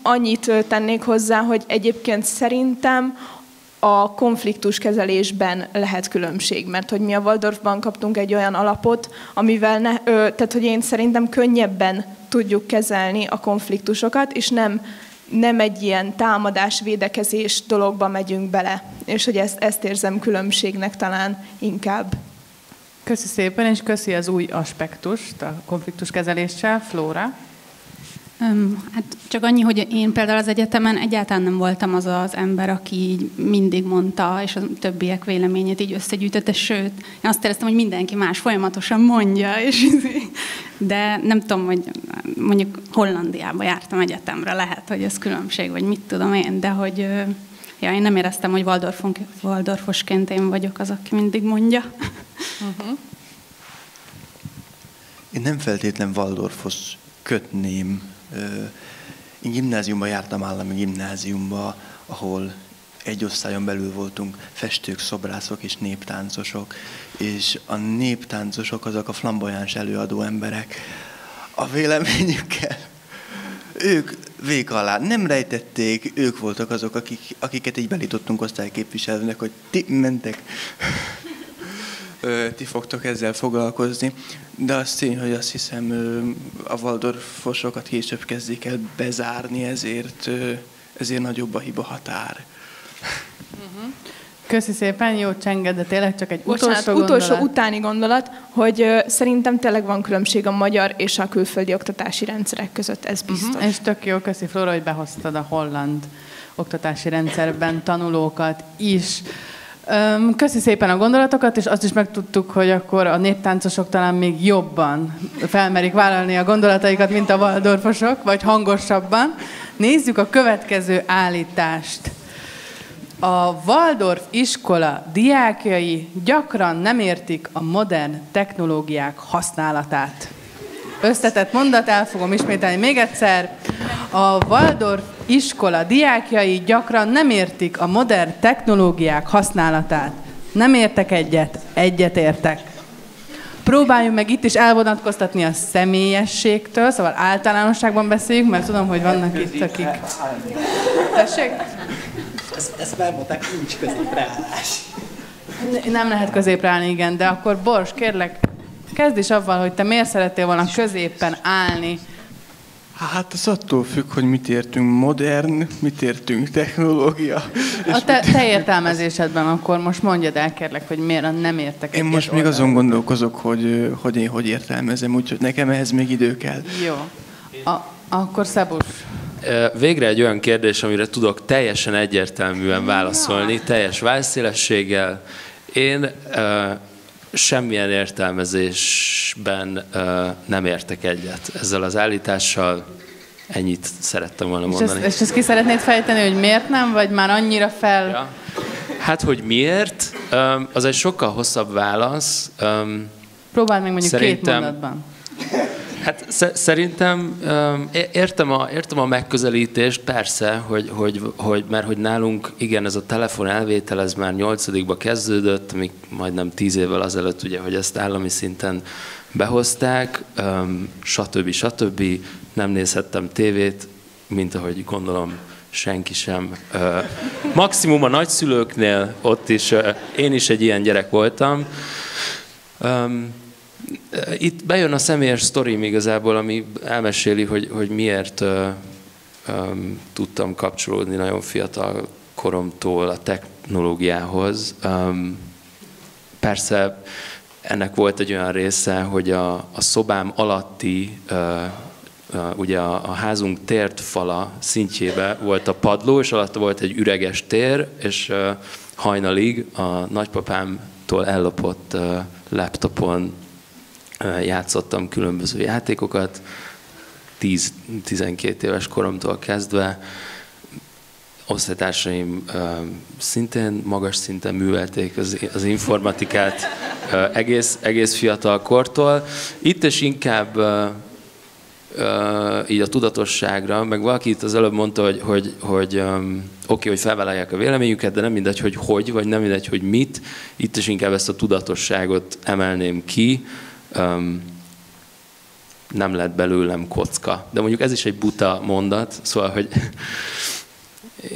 Annyit tennék hozzá, hogy egyébként szerintem a konfliktuskezelésben lehet különbség, mert hogy mi a Waldorfban kaptunk egy olyan alapot, amivel tehát hogy én szerintem könnyebben tudjuk kezelni a konfliktusokat, és nem egy ilyen támadás, védekezés dologba megyünk bele. És hogy ezt érzem különbségnek talán inkább. Köszi szépen, és köszi az új aspektust a konfliktuskezeléssel. Flóra? Hát csak annyi, hogy én például az egyetemen egyáltalán nem voltam az az ember, aki így mindig mondta, és a többiek véleményét így összegyűjtötte, sőt, én azt éreztem, hogy mindenki más folyamatosan mondja, de nem tudom, hogy mondjuk Hollandiába jártam egyetemre, lehet, hogy ez különbség, vagy mit tudom én, de hogy én nem éreztem, hogy waldorfosként én vagyok az, aki mindig mondja. Én nem feltétlen waldorfos kötném. Én gimnáziumban jártam, állami gimnáziumba, ahol egy osztályon belül voltunk festők, szobrászok és néptáncosok, és a néptáncosok azok a flamboyáns előadó emberek. A véleményükkel ők véka alá nem rejtették, ők voltak azok, akiket így belítottunk osztályképviselőnek, hogy ti mentek, ti fogtok ezzel foglalkozni. De az tény, hogy azt hiszem a waldorfosokat később kezdik el bezárni, ezért nagyobb a hiba határ. Köszi szépen, jó csenged, de tényleg csak egy utolsó utáni gondolat, hogy szerintem tényleg van különbség a magyar és a külföldi oktatási rendszerek között, ez biztos. És tök jó, köszi Flóra, hogy behoztad a holland oktatási rendszerben tanulókat is. Köszi szépen a gondolatokat, és azt is megtudtuk, hogy akkor a néptáncosok talán még jobban felmerik vállalni a gondolataikat, mint a waldorfosok, vagy hangosabban. Nézzük a következő állítást. A Waldorf iskola diákjai gyakran nem értik a modern technológiák használatát. Összetett mondat, el fogom ismételni még egyszer. A Waldorf iskola diákjai gyakran nem értik a modern technológiák használatát. Nem értek egyet értek. Próbáljunk meg itt is elvonatkoztatni a személyességtől, szóval általánosságban beszéljünk, mert tudom, hogy vannak itt, akik... Tessék? Ezt elmondták, nincs középreállás. Nem lehet középre állni, igen, de akkor Bors, kérlek, kezdj is avval, hogy te miért szerettél volna középen állni. Hát az attól függ, hogy mit értünk modern, mit értünk technológia. A te értelmezésedben akkor most mondjad el, kérlek, hogy miért nem értek egyet. Én most még azon gondolkozok, hogy én hogy értelmezem, úgyhogy nekem ehhez még idő kell. Jó. Akkor Szabus. Végre egy olyan kérdés, amire tudok teljesen egyértelműen válaszolni, teljes válaszszélességgel. Én semmilyen értelmezésben nem értek egyet ezzel az állítással. Ennyit szerettem volna mondani. És ezt ki szeretnéd fejteni, hogy miért nem, vagy már annyira fel... Ja. Hát, hogy miért? Az egy sokkal hosszabb válasz. Próbáld meg mondjuk két mondatban. Hát szerintem értem a megközelítést, persze, mert hogy nálunk, igen, ez a telefon elvétel, ez már 8-ba kezdődött, amíg majdnem 10 évvel azelőtt, ugye, hogy ezt állami szinten behozták, stb. Nem nézhettem tévét, mint ahogy gondolom senki sem. Maximum a nagyszülőknél, ott is, én is egy ilyen gyerek voltam. Itt bejön a személyes sztorim igazából, ami elmeséli, hogy miért tudtam kapcsolódni nagyon fiatal koromtól a technológiához. Persze ennek volt egy olyan része, hogy a szobám alatti ugye a házunk tért fala szintjébe volt a padló, és alatta volt egy üreges tér, és hajnalig a nagypapámtól ellopott laptopon játszottam különböző játékokat, 10-12 éves koromtól kezdve. Osztálytársaim szintén magas szinten művelték az informatikát egész fiatal kortól. Itt is inkább így a tudatosságra, meg valaki itt az előbb mondta, hogy oké, hogy felvállalják a véleményüket, de nem mindegy, hogy vagy nem mindegy, hogy mit. Itt is inkább ezt a tudatosságot emelném ki. Nem lett belőlem kocka. De mondjuk ez is egy buta mondat, szóval, hogy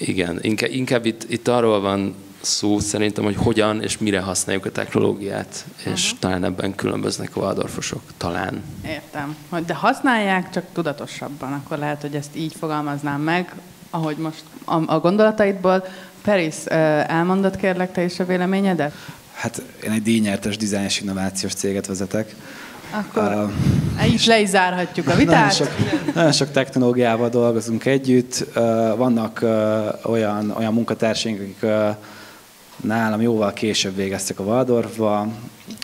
igen, inkább itt arról van szó szerintem, hogy hogyan és mire használjuk a technológiát, és talán ebben különböznek a waldorfosok, talán. Értem. De használják, csak tudatosabban, akkor lehet, hogy ezt így fogalmaznám meg, ahogy most a gondolataidból. Paris, elmondod kérlek te is a véleményedet? Hát én egy díjnyertes dizájn és innovációs céget vezetek. Akkor így le is zárhatjuk a vitát. Nagyon sok technológiával dolgozunk együtt. Vannak olyan munkatársaink, akik nálam jóval később végeztek a Waldorfba,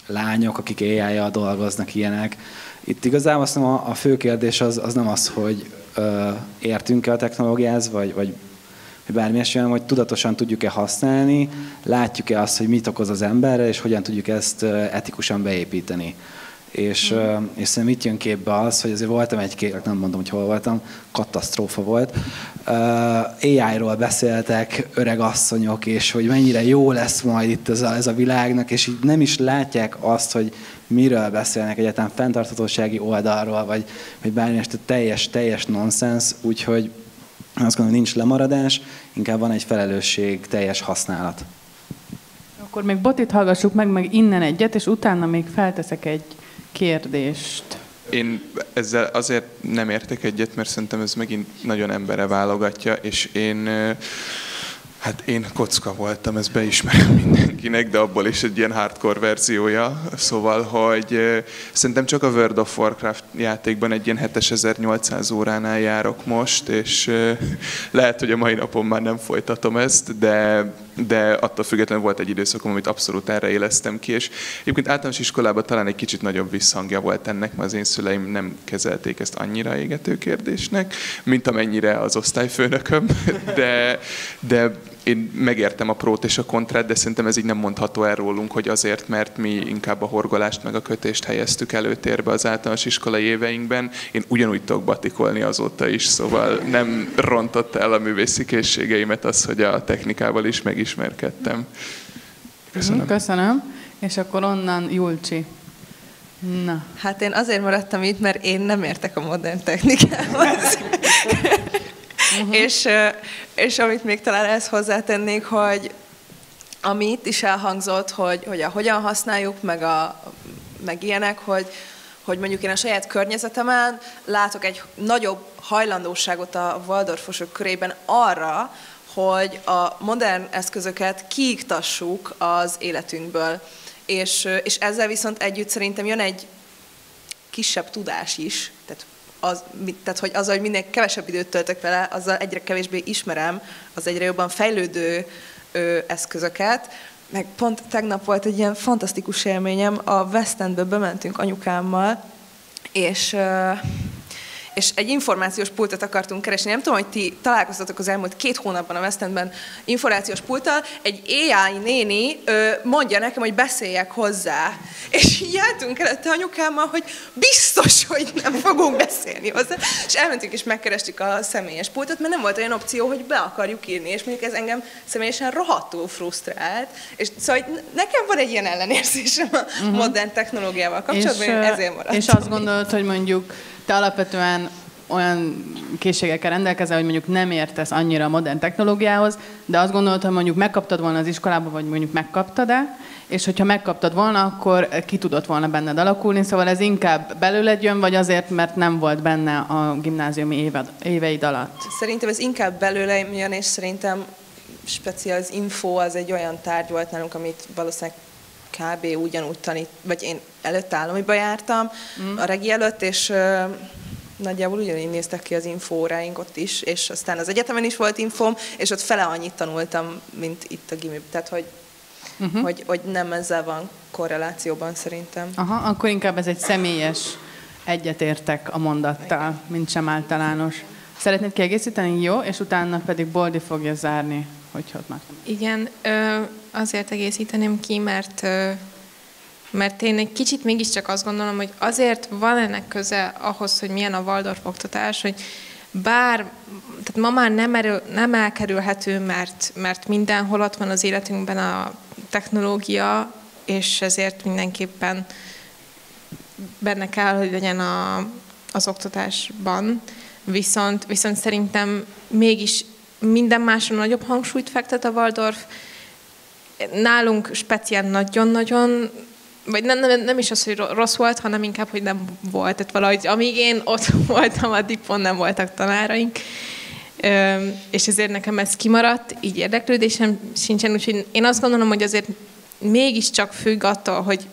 lányok, akik AI-jal dolgoznak, ilyenek. Itt igazából azt mondom, a fő kérdés az nem az, hogy értünk-e a technológiához, vagy bármi esetben, hogy tudatosan tudjuk-e használni, látjuk-e azt, hogy mit okoz az emberre, és hogyan tudjuk ezt etikusan beépíteni. És szerintem itt jön képbe az, hogy azért voltam nem mondom, hogy hol voltam, katasztrófa volt. AI-ról beszéltek öreg asszonyok, és hogy mennyire jó lesz majd itt ez a világnak, és így nem is látják azt, hogy miről beszélnek egyáltalán fenntarthatósági oldalról, vagy bármi, teljes nonsens, úgyhogy azt gondolom, hogy nincs lemaradás, inkább van egy felelősség, teljes használat. Akkor még Botit hallgassuk meg innen egyet, és utána még felteszek egy kérdést. Én ezzel azért nem értek egyet, mert szerintem ez megint nagyon emberre válogatja, és én kocka voltam, ezt beismerem mindenkinek, de abból is egy ilyen hardcore verziója. Szóval, hogy szerintem csak a World of Warcraft játékban egy ilyen 7800 óránál járok most, és lehet, hogy a mai napon már nem folytatom ezt, de attól függetlenül volt egy időszakom, amit abszolút erre éleztem ki, és egyébként általános iskolában talán egy kicsit nagyobb visszhangja volt ennek, mert az én szüleim nem kezelték ezt annyira égető kérdésnek, mint amennyire az osztályfőnököm, de én megértem a prót és a kontrát, de szerintem ez így nem mondható el rólunk, hogy azért, mert mi inkább a horgolást meg a kötést helyeztük előtérbe az általános iskolai éveinkben. Én ugyanúgy tudok batikolni azóta is, szóval nem rontott el a művészi készségeimet az, hogy a technikával is megismerkedtem. Köszönöm. Köszönöm. És akkor onnan Julcsi. Na. Hát én azért maradtam itt, mert én nem értek a modern technikához. És amit még talán ezt hozzátennék, hogy ami itt is elhangzott, hogy hogyan használjuk, meg ilyenek, hogy mondjuk én a saját környezetemen látok egy nagyobb hajlandóságot a waldorfosok körében arra, hogy a modern eszközöket kiiktassuk az életünkből. És ezzel viszont együtt szerintem jön egy kisebb tudás is, tehát hogy azzal, hogy minél kevesebb időt töltök vele, azzal egyre kevésbé ismerem az egyre jobban fejlődő eszközöket. Meg pont tegnap volt egy ilyen fantasztikus élményem, a West Endbe bementünk anyukámmal, és egy információs pultot akartunk keresni. Nem tudom, hogy ti találkoztatok az elmúlt 2 hónapban a West Endben információs pulttal. Egy AI néni mondja nekem, hogy beszéljek hozzá. És így álltunk előtte anyukámmal, hogy biztos, hogy nem fogunk beszélni hozzá. És elmentünk és megkerestük a személyes pultot, mert nem volt olyan opció, hogy be akarjuk írni. És mondjuk ez engem személyesen rohadtul frusztrált. És szóval nekem van egy ilyen ellenérzésem a modern technológiával kapcsolatban, ezért maradtam. És azt gondolod, hogy mondjuk te alapvetően olyan készségekkel rendelkezel, hogy mondjuk nem értesz annyira a modern technológiához, de azt gondolod, hogy mondjuk megkaptad volna az iskolában, vagy mondjuk megkaptad-e, és hogyha megkaptad volna, akkor ki tudott volna benned alakulni, szóval ez inkább belőled jön, vagy azért, mert nem volt benne a gimnáziumi éveid alatt? Szerintem ez inkább belőlem jön, és szerintem speciál az info az egy olyan tárgy volt nálunk, amit valószínűleg kb. Ugyanúgy tanít, vagy én előtt államiba jártam, a regi előtt, és nagyjából ugyanígy néztek ki az infóóráink ott is, és aztán az egyetemen is volt infóm, és ott fele annyit tanultam, mint itt a gimib. Tehát, hogy nem ezzel van korrelációban szerintem. Aha, akkor inkább ez egy személyes egyetértek a mondattal, mint sem általános. Szeretnéd kiegészíteni? Jó, és utána pedig Boldi fogja zárni, hogyha ott már. Igen, azért egészíteném ki, mert én egy kicsit mégiscsak azt gondolom, hogy azért van ennek köze ahhoz, hogy milyen a Waldorf oktatás, hogy tehát ma már nem elkerülhető, mert mindenhol ott van az életünkben a technológia, és ezért mindenképpen benne kell, hogy legyen az oktatásban. Viszont szerintem mégis minden másra nagyobb hangsúlyt fektet a Waldorf. Nálunk speciál nagyon-nagyon, vagy nem is az, hogy rossz volt, hanem inkább, hogy nem volt. Tehát valahogy amíg én ott voltam, addig pont nem voltak tanáraink. És ezért nekem ez kimaradt, így érdeklődésem sincsen. Úgyhogy én azt gondolom, hogy azért mégiscsak függ attól, hogy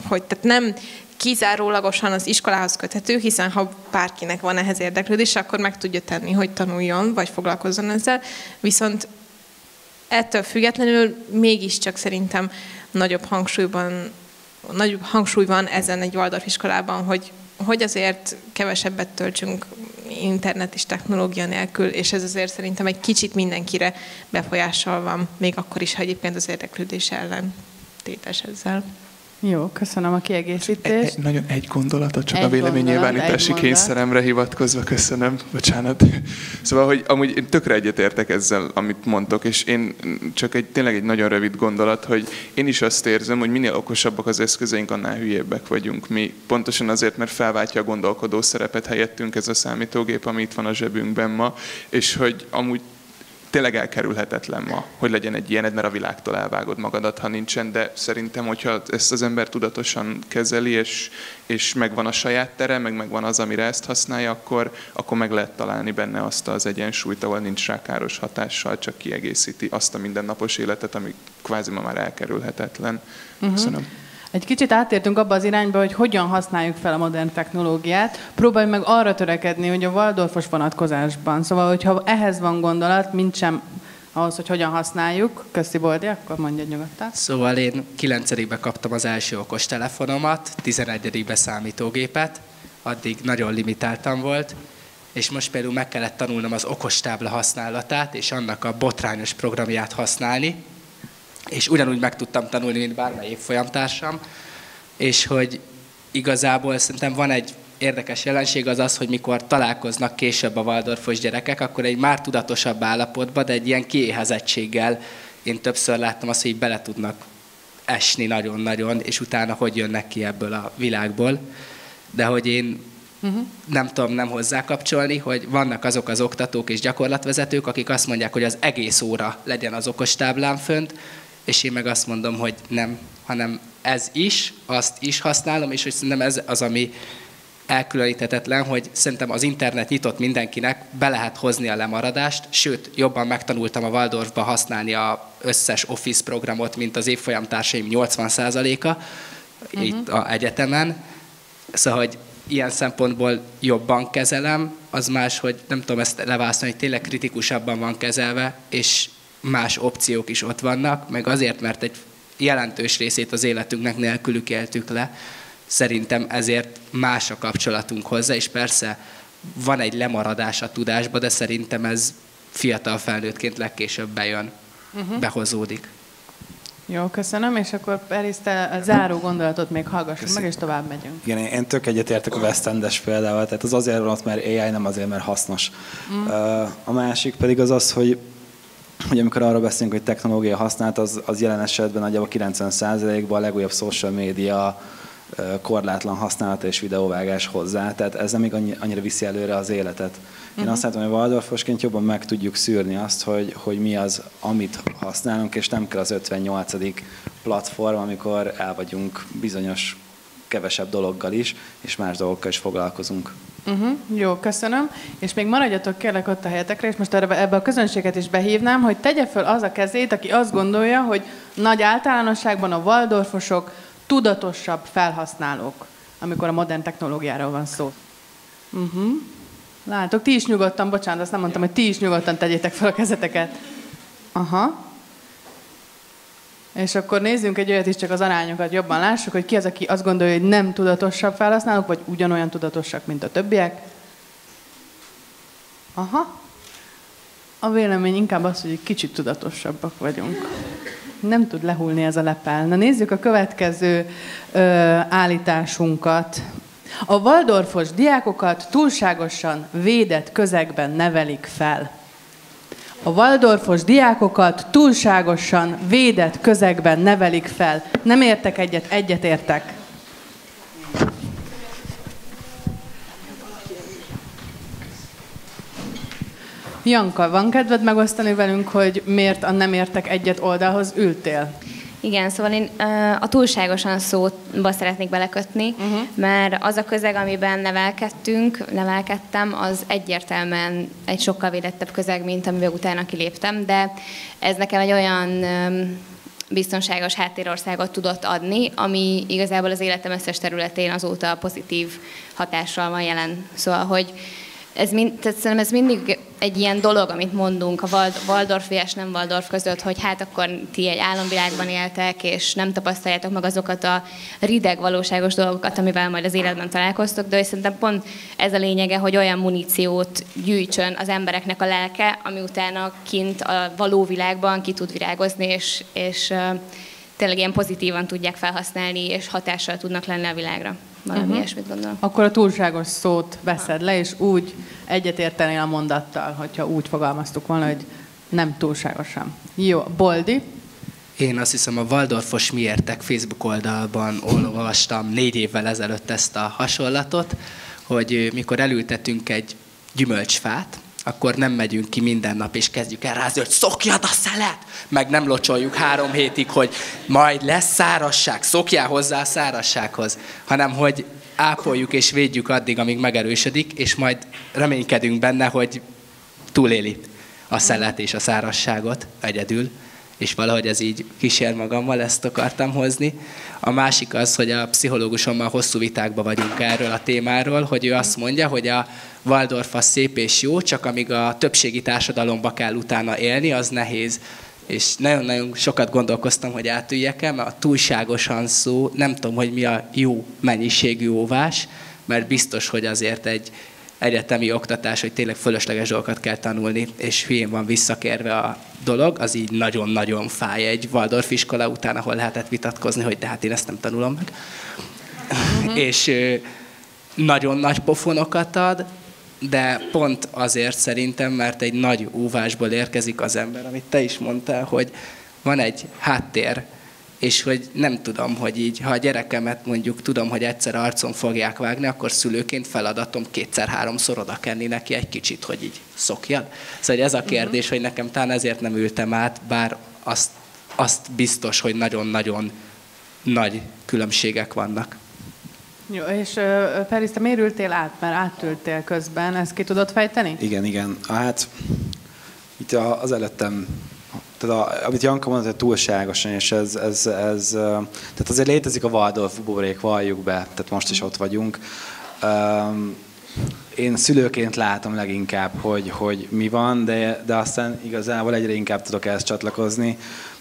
tehát nem kizárólagosan az iskolához köthető, hiszen ha bárkinek van ehhez érdeklődés, akkor meg tudja tenni, hogy tanuljon, vagy foglalkozzon ezzel. Viszont ettől függetlenül mégiscsak szerintem nagyobb hangsúly van ezen egy Waldorf iskolában, hogy azért kevesebbet töltsünk internet és technológia nélkül, és ez azért szerintem egy kicsit mindenkire befolyással van, még akkor is, ha egyébként az érdeklődés ellen tétes ezzel. Jó, köszönöm a kiegészítést. Nagyon egy gondolatot, csak a véleménynyilvánítási kényszeremre hivatkozva, köszönöm, bocsánat. Szóval, hogy amúgy én tökre egyetértek ezzel, amit mondtok, és én csak tényleg egy nagyon rövid gondolat, hogy én is azt érzem, hogy minél okosabbak az eszközeink, annál hülyébbek vagyunk mi. Pontosan azért, mert felváltja a gondolkodó szerepet helyettünk ez a számítógép, ami itt van a zsebünkben ma, és hogy amúgy tényleg elkerülhetetlen ma, hogy legyen egy ilyened, mert a világtól elvágod magadat, ha nincsen, de szerintem, hogyha ezt az ember tudatosan kezeli, és megvan a saját tere, megvan az, amire ezt használja, akkor meg lehet találni benne azt az egyensúlyt, ahol nincs rá káros hatással, csak kiegészíti azt a mindennapos életet, ami kvázi ma már elkerülhetetlen. Köszönöm. Egy kicsit átértünk abba az irányba, hogy hogyan használjuk fel a modern technológiát. Próbálj meg arra törekedni, hogy a Waldorfos vonatkozásban. Szóval, hogyha ehhez van gondolat, mint sem ahhoz, hogy hogyan használjuk. Köszi, Boldi, akkor mondja nyugodtan. Szóval én 9-be kaptam az első okostelefonomat, 11-be számítógépet, addig nagyon limitáltan volt, és most például meg kellett tanulnom az okostábla használatát, és annak a botrányos programját használni, és ugyanúgy meg tudtam tanulni, mint bármely évfolyamtársam, és hogy igazából szerintem van egy érdekes jelenség az, hogy mikor találkoznak később a waldorfos gyerekek, akkor egy már tudatosabb állapotban, de egy ilyen kiéhezettséggel én többször láttam azt, hogy bele tudnak esni nagyon-nagyon, és utána hogy jönnek ki ebből a világból. De hogy én nem tudom nem hozzákapcsolni, hogy vannak azok az oktatók és gyakorlatvezetők, akik azt mondják, hogy az egész óra legyen az okostáblán fönt, és én meg azt mondom, hogy nem, hanem ez is, azt is használom, és hogy szerintem ez az, ami elkülöníthetetlen, hogy szerintem az internet nyitott mindenkinek, be lehet hozni a lemaradást, sőt, jobban megtanultam a Waldorfba használni az összes Office programot, mint az évfolyamtársaim 80%-a itt az egyetemen. Szóval, hogy ilyen szempontból jobban kezelem, az más, hogy nem tudom ezt leválasztani, hogy tényleg kritikusabban van kezelve, és más opciók is ott vannak, meg azért, mert egy jelentős részét az életünknek nélkülük éltük le. Szerintem ezért más a kapcsolatunk hozzá, és persze van egy lemaradás a tudásba, de szerintem ez fiatal felnőttként legkésőbb bejön, behozódik. Jó, köszönöm, és akkor Peris, te a záró gondolatot még hallgassuk meg, és tovább megyünk. Igen, én tök egyetértek a West End-es példával, tehát az azért van ott, mert AI, nem azért, mert hasznos. A másik pedig az, hogy amikor arról beszélünk, hogy technológia használat, az jelen esetben nagyjából 90%-ban a legújabb social media korlátlan használata és videóvágás hozzá, tehát ez nem még annyira viszi előre az életet. Én azt látom, hogy Waldorfosként jobban meg tudjuk szűrni azt, hogy mi az, amit használunk, és nem kell az 58. platform, amikor el vagyunk bizonyos kevesebb dologgal is, és más dolgokkal is foglalkozunk. Jó, köszönöm. És még maradjatok kérlek ott a helyetekre, és most ebbe a közönséget is behívnám, hogy tegye föl az a kezét, aki azt gondolja, hogy nagy általánosságban a Waldorfosok tudatosabb felhasználók, amikor a modern technológiáról van szó. Látok, ti is nyugodtan, bocsánat, azt nem mondtam, hogy ti is nyugodtan tegyétek fel a kezeteket. Aha. És akkor nézzünk egy olyat is, csak az arányokat jobban lássuk, hogy ki az, aki azt gondolja, hogy nem tudatosabb felhasználók, vagy ugyanolyan tudatosak, mint a többiek. Aha. A vélemény inkább az, hogy egy kicsit tudatosabbak vagyunk. Nem tud lehulni ez a lepel. Na nézzük a következő állításunkat. A waldorfos diákokat túlságosan védett közegben nevelik fel. A waldorfos diákokat túlságosan védett közegben nevelik fel. Nem értek egyet, egyet értek. Janka, van kedved megosztani velünk, hogy miért a nem értek egyet oldalhoz ültél? Igen, szóval én a túlságosan szóba szeretnék belekötni, mert az a közeg, amiben nevelkedtem, az egyértelműen egy sokkal védettebb közeg, mint amivel utána kiléptem, de ez nekem egy olyan biztonságos háttérországot tudott adni, ami igazából az életem összes területén azóta pozitív hatással van jelen. Szóval, hogy szerintem ez mindig egy ilyen dolog, amit mondunk a Waldorf vs. nem Waldorf között, hogy hát akkor ti egy álomvilágban éltek, és nem tapasztaljátok meg azokat a rideg, valóságos dolgokat, amivel majd az életben találkoztok, de szerintem pont ez a lényege, hogy olyan muníciót gyűjtsön az embereknek a lelke, ami utána kint a való világban ki tud virágozni, és tényleg ilyen pozitívan tudják felhasználni, és hatással tudnak lenni a világra. Valami ilyesmit gondolom. Akkor a túlságos szót veszed le, és úgy egyetértenél a mondattal, hogyha úgy fogalmaztuk volna, hogy nem túlságosan. Jó, Boldi? Én azt hiszem, a Waldorfos Mi Értek Facebook oldalban olvastam 4 évvel ezelőtt ezt a hasonlatot, hogy mikor elültetünk egy gyümölcsfát, akkor nem megyünk ki minden nap, és kezdjük el rázni, hogy szokjad a szelet! Meg nem locsoljuk 3 hétig, hogy majd lesz szárazság, szokjál hozzá a szárazsághoz, hanem hogy ápoljuk és védjük addig, amíg megerősödik, és majd reménykedünk benne, hogy túléli a szelet és a szárazságot egyedül, és valahogy ez így kísér magammal, ezt akartam hozni. A másik az, hogy a pszichológusommal hosszú vitákban vagyunk erről a témáról, hogy ő azt mondja, hogy a Waldorf az szép és jó, csak amíg a többségi társadalomba kell utána élni, az nehéz. És nagyon-nagyon sokat gondolkoztam, hogy átüljek-e, mert a túlságosan szó, nem tudom, hogy mi a jó mennyiségű óvás, mert biztos, hogy azért egy egyetemi oktatás, hogy tényleg fölösleges dolgokat kell tanulni, és hülyén van visszakérve a dolog, az így nagyon-nagyon fáj egy Waldorf iskola után, ahol lehetett vitatkozni, hogy de hát én ezt nem tanulom meg. És nagyon nagy pofonokat ad, de pont azért szerintem, mert egy nagy óvásból érkezik az ember, amit te is mondtál, hogy van egy háttér, és hogy nem tudom, hogy így, ha a gyerekemet mondjuk tudom, hogy egyszer arcon fogják vágni, akkor szülőként feladatom 2-3-szor oda kenni neki egy kicsit, hogy így szokjad. Szóval ez a kérdés, hogy nekem talán ezért nem ültem át, bár azt biztos, hogy nagyon-nagyon nagy különbségek vannak. Jó, és Feris, te miért ültél át? Mert átültél közben. Ezt ki tudod fejteni? Igen. Hát itt az előttem, tehát amit Janka mondta, hogy túlságosan, és tehát azért létezik a Waldorf buborék, valljuk be, tehát most is ott vagyunk. Én szülőként látom leginkább, hogy mi van, de aztán igazából egyre inkább tudok ehhez csatlakozni,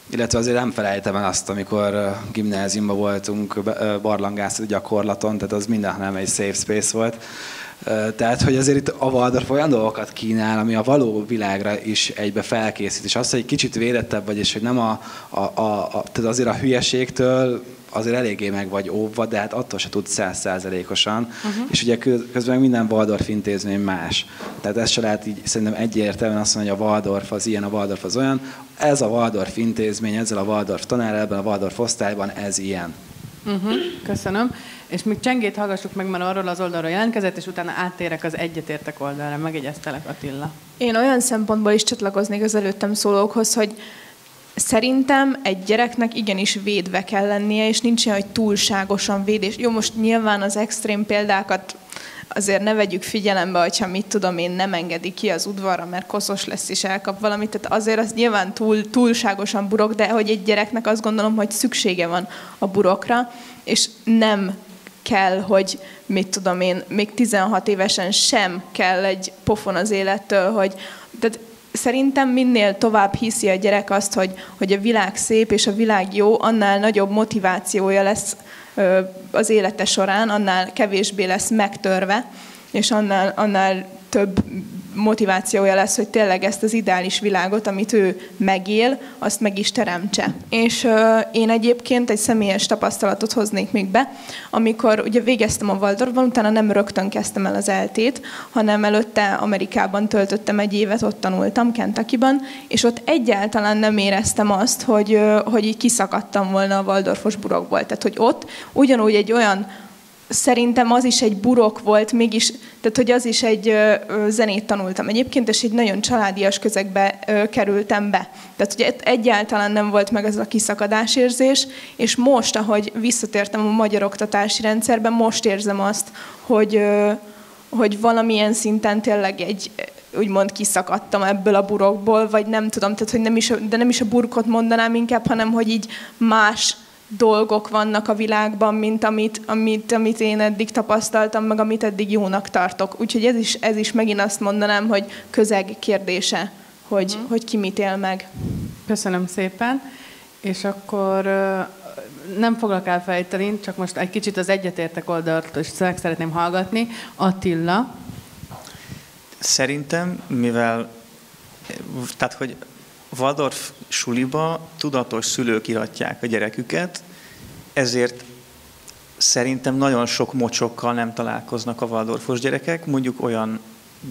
illetve azért nem felejtem el azt, amikor gimnáziumban voltunk, barlangászati gyakorlaton, tehát az minden nem egy safe space volt. Tehát, hogy azért itt a Waldorf olyan dolgokat kínál, ami a való világra is egybe felkészít. És az, hogy egy kicsit védettebb vagy, és hogy nem tehát azért a hülyeségtől azért eléggé meg vagy óvva, de hát attól se tud 100%-osan. És ugye közben minden Waldorf intézmény más. Tehát ezt se lehet így szerintem egyértelműen azt mondani, hogy a Waldorf az ilyen, a Waldorf az olyan. Ez a Waldorf intézmény, ezzel a Waldorf tanár, ebben a Waldorf osztályban ez ilyen. Köszönöm. És még Csengét hallgassuk meg, mert arról az oldalról jelentkezett, és utána áttérek az egyetértek oldalra. Megjegyeztelek, Attila. Én olyan szempontból is csatlakoznék az előttem szólókhoz, hogy szerintem egy gyereknek igenis védve kell lennie, és nincs olyan, hogy túlságosan védés. Jó, most nyilván az extrém példákat azért ne vegyük figyelembe, hogyha mit tudom én, nem engedi ki az udvarra, mert koszos lesz és elkap valamit. Tehát azért az nyilván túlságosan burok, de hogy egy gyereknek azt gondolom, hogy szüksége van a burokra, és nem kell, hogy mit tudom én, még 16 évesen sem kell egy pofon az élettől, hogy tehát szerintem minél tovább hiszi a gyerek azt, hogy a világ szép és a világ jó, annál nagyobb motivációja lesz az élete során, annál kevésbé lesz megtörve, és annál több motivációja lesz, hogy tényleg ezt az ideális világot, amit ő megél, azt meg is teremtse. És én egyébként egy személyes tapasztalatot hoznék még be, amikor ugye végeztem a Waldorfban, utána nem rögtön kezdtem el az ELTét, hanem előtte Amerikában töltöttem egy évet, ott tanultam, Kentuckyban, és ott egyáltalán nem éreztem azt, hogy így kiszakadtam volna a Waldorfos burokból. Tehát, hogy ott ugyanúgy egy olyan, szerintem az is egy burok volt, mégis, tehát hogy az is egy zenét tanultam egyébként, és egy nagyon családias közegbe kerültem be. Tehát ugye egyáltalán nem volt meg ez a kiszakadásérzés, és most, ahogy visszatértem a magyar oktatási rendszerben, most érzem azt, hogy valamilyen szinten tényleg úgymond kiszakadtam ebből a burokból, vagy nem tudom, tehát hogy nem is a burkot mondanám inkább, hanem hogy így más dolgok vannak a világban, mint amit én eddig tapasztaltam, meg amit eddig jónak tartok. Úgyhogy ez is megint azt mondanám, hogy közeg kérdése, hogy ki mit él meg. Köszönöm szépen. És akkor nem foglak elfelejteni, csak most egy kicsit az egyetértek oldalt is szeretném hallgatni. Attila. Szerintem, tehát, hogy Waldorf suliba tudatos szülők iratják a gyereküket, ezért szerintem nagyon sok mocsokkal nem találkoznak a Waldorfos gyerekek, mondjuk olyan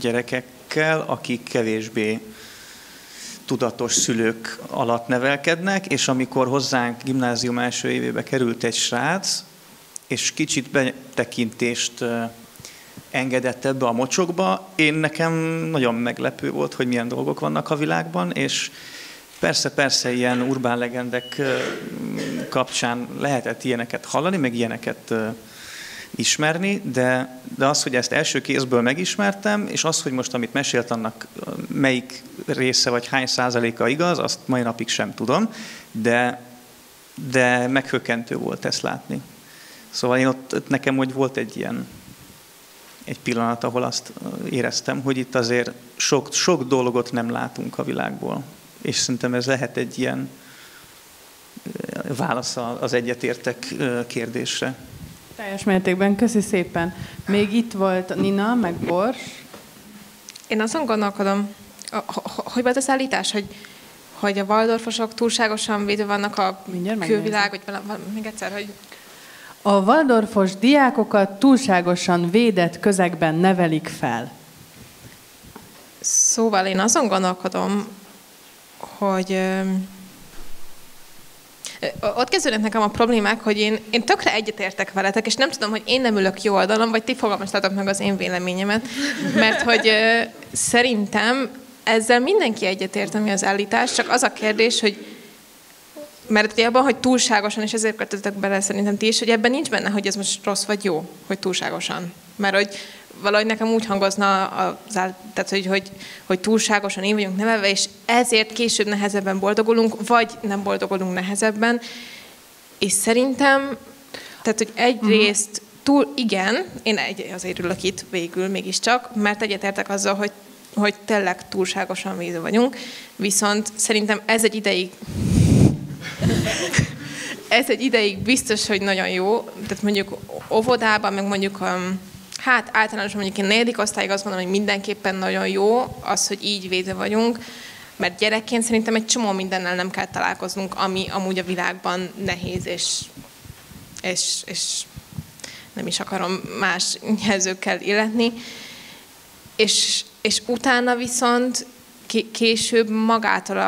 gyerekekkel, akik kevésbé tudatos szülők alatt nevelkednek, és amikor hozzánk gimnázium első évébe került egy srác, és kicsit betekintést engedett ebbe a mocsokba, nekem nagyon meglepő volt, hogy milyen dolgok vannak a világban, és persze ilyen urbán legendek kapcsán lehetett ilyeneket hallani, meg ilyeneket ismerni, de az, hogy ezt első kézből megismertem, és az, hogy most amit mesélt, annak melyik része vagy hány százaléka igaz, azt mai napig sem tudom, de meghökkentő volt ezt látni. Szóval én ott nekem hogy volt egy pillanat, ahol azt éreztem, hogy itt azért sok dolgot nem látunk a világból. És szerintem ez lehet egy ilyen válasz az egyetértek kérdésre. Teljes mértékben, köszi szépen. Még itt volt Nina, meg Bors. Én azon gondolkodom, hogy volt az állítás, hogy a waldorfosok túlságosan védve vannak a külvilág, vagy még egyszer, hogy... A waldorfos diákokat túlságosan védett közegben nevelik fel. Szóval én azon gondolkodom, hogy ott kezdődnek nekem a problémák, hogy én tökre egyetértek veletek, és nem tudom, hogy én nem ülök jó oldalon, vagy ti fogalmaztátok meg az én véleményemet, mert hogy szerintem ezzel mindenki egyetért, ami az állítás, csak az a kérdés, hogy mert ugye abban, hogy túlságosan, és ezért kötöttek bele szerintem ti is, hogy ebben nincs benne, hogy ez most rossz vagy jó, hogy túlságosan. Mert hogy valahogy nekem úgy hangozna, tehát hogy túlságosan így vagyunk nevelve, és ezért később nehezebben boldogulunk, vagy nem boldogulunk nehezebben. És szerintem, tehát hogy egyrészt igen, én azért ülök itt végül mégiscsak, mert egyetértek azzal, hogy tényleg túlságosan védő vagyunk, viszont szerintem ez egy ideig biztos, hogy nagyon jó, tehát mondjuk óvodában, meg mondjuk általánosan mondjuk én 4. osztályig azt gondolom, hogy mindenképpen nagyon jó az, hogy így védve vagyunk, mert gyerekként szerintem egy csomó mindennel nem kell találkoznunk, ami amúgy a világban nehéz, és nem is akarom más jelzőkkel illetni. És utána viszont később magától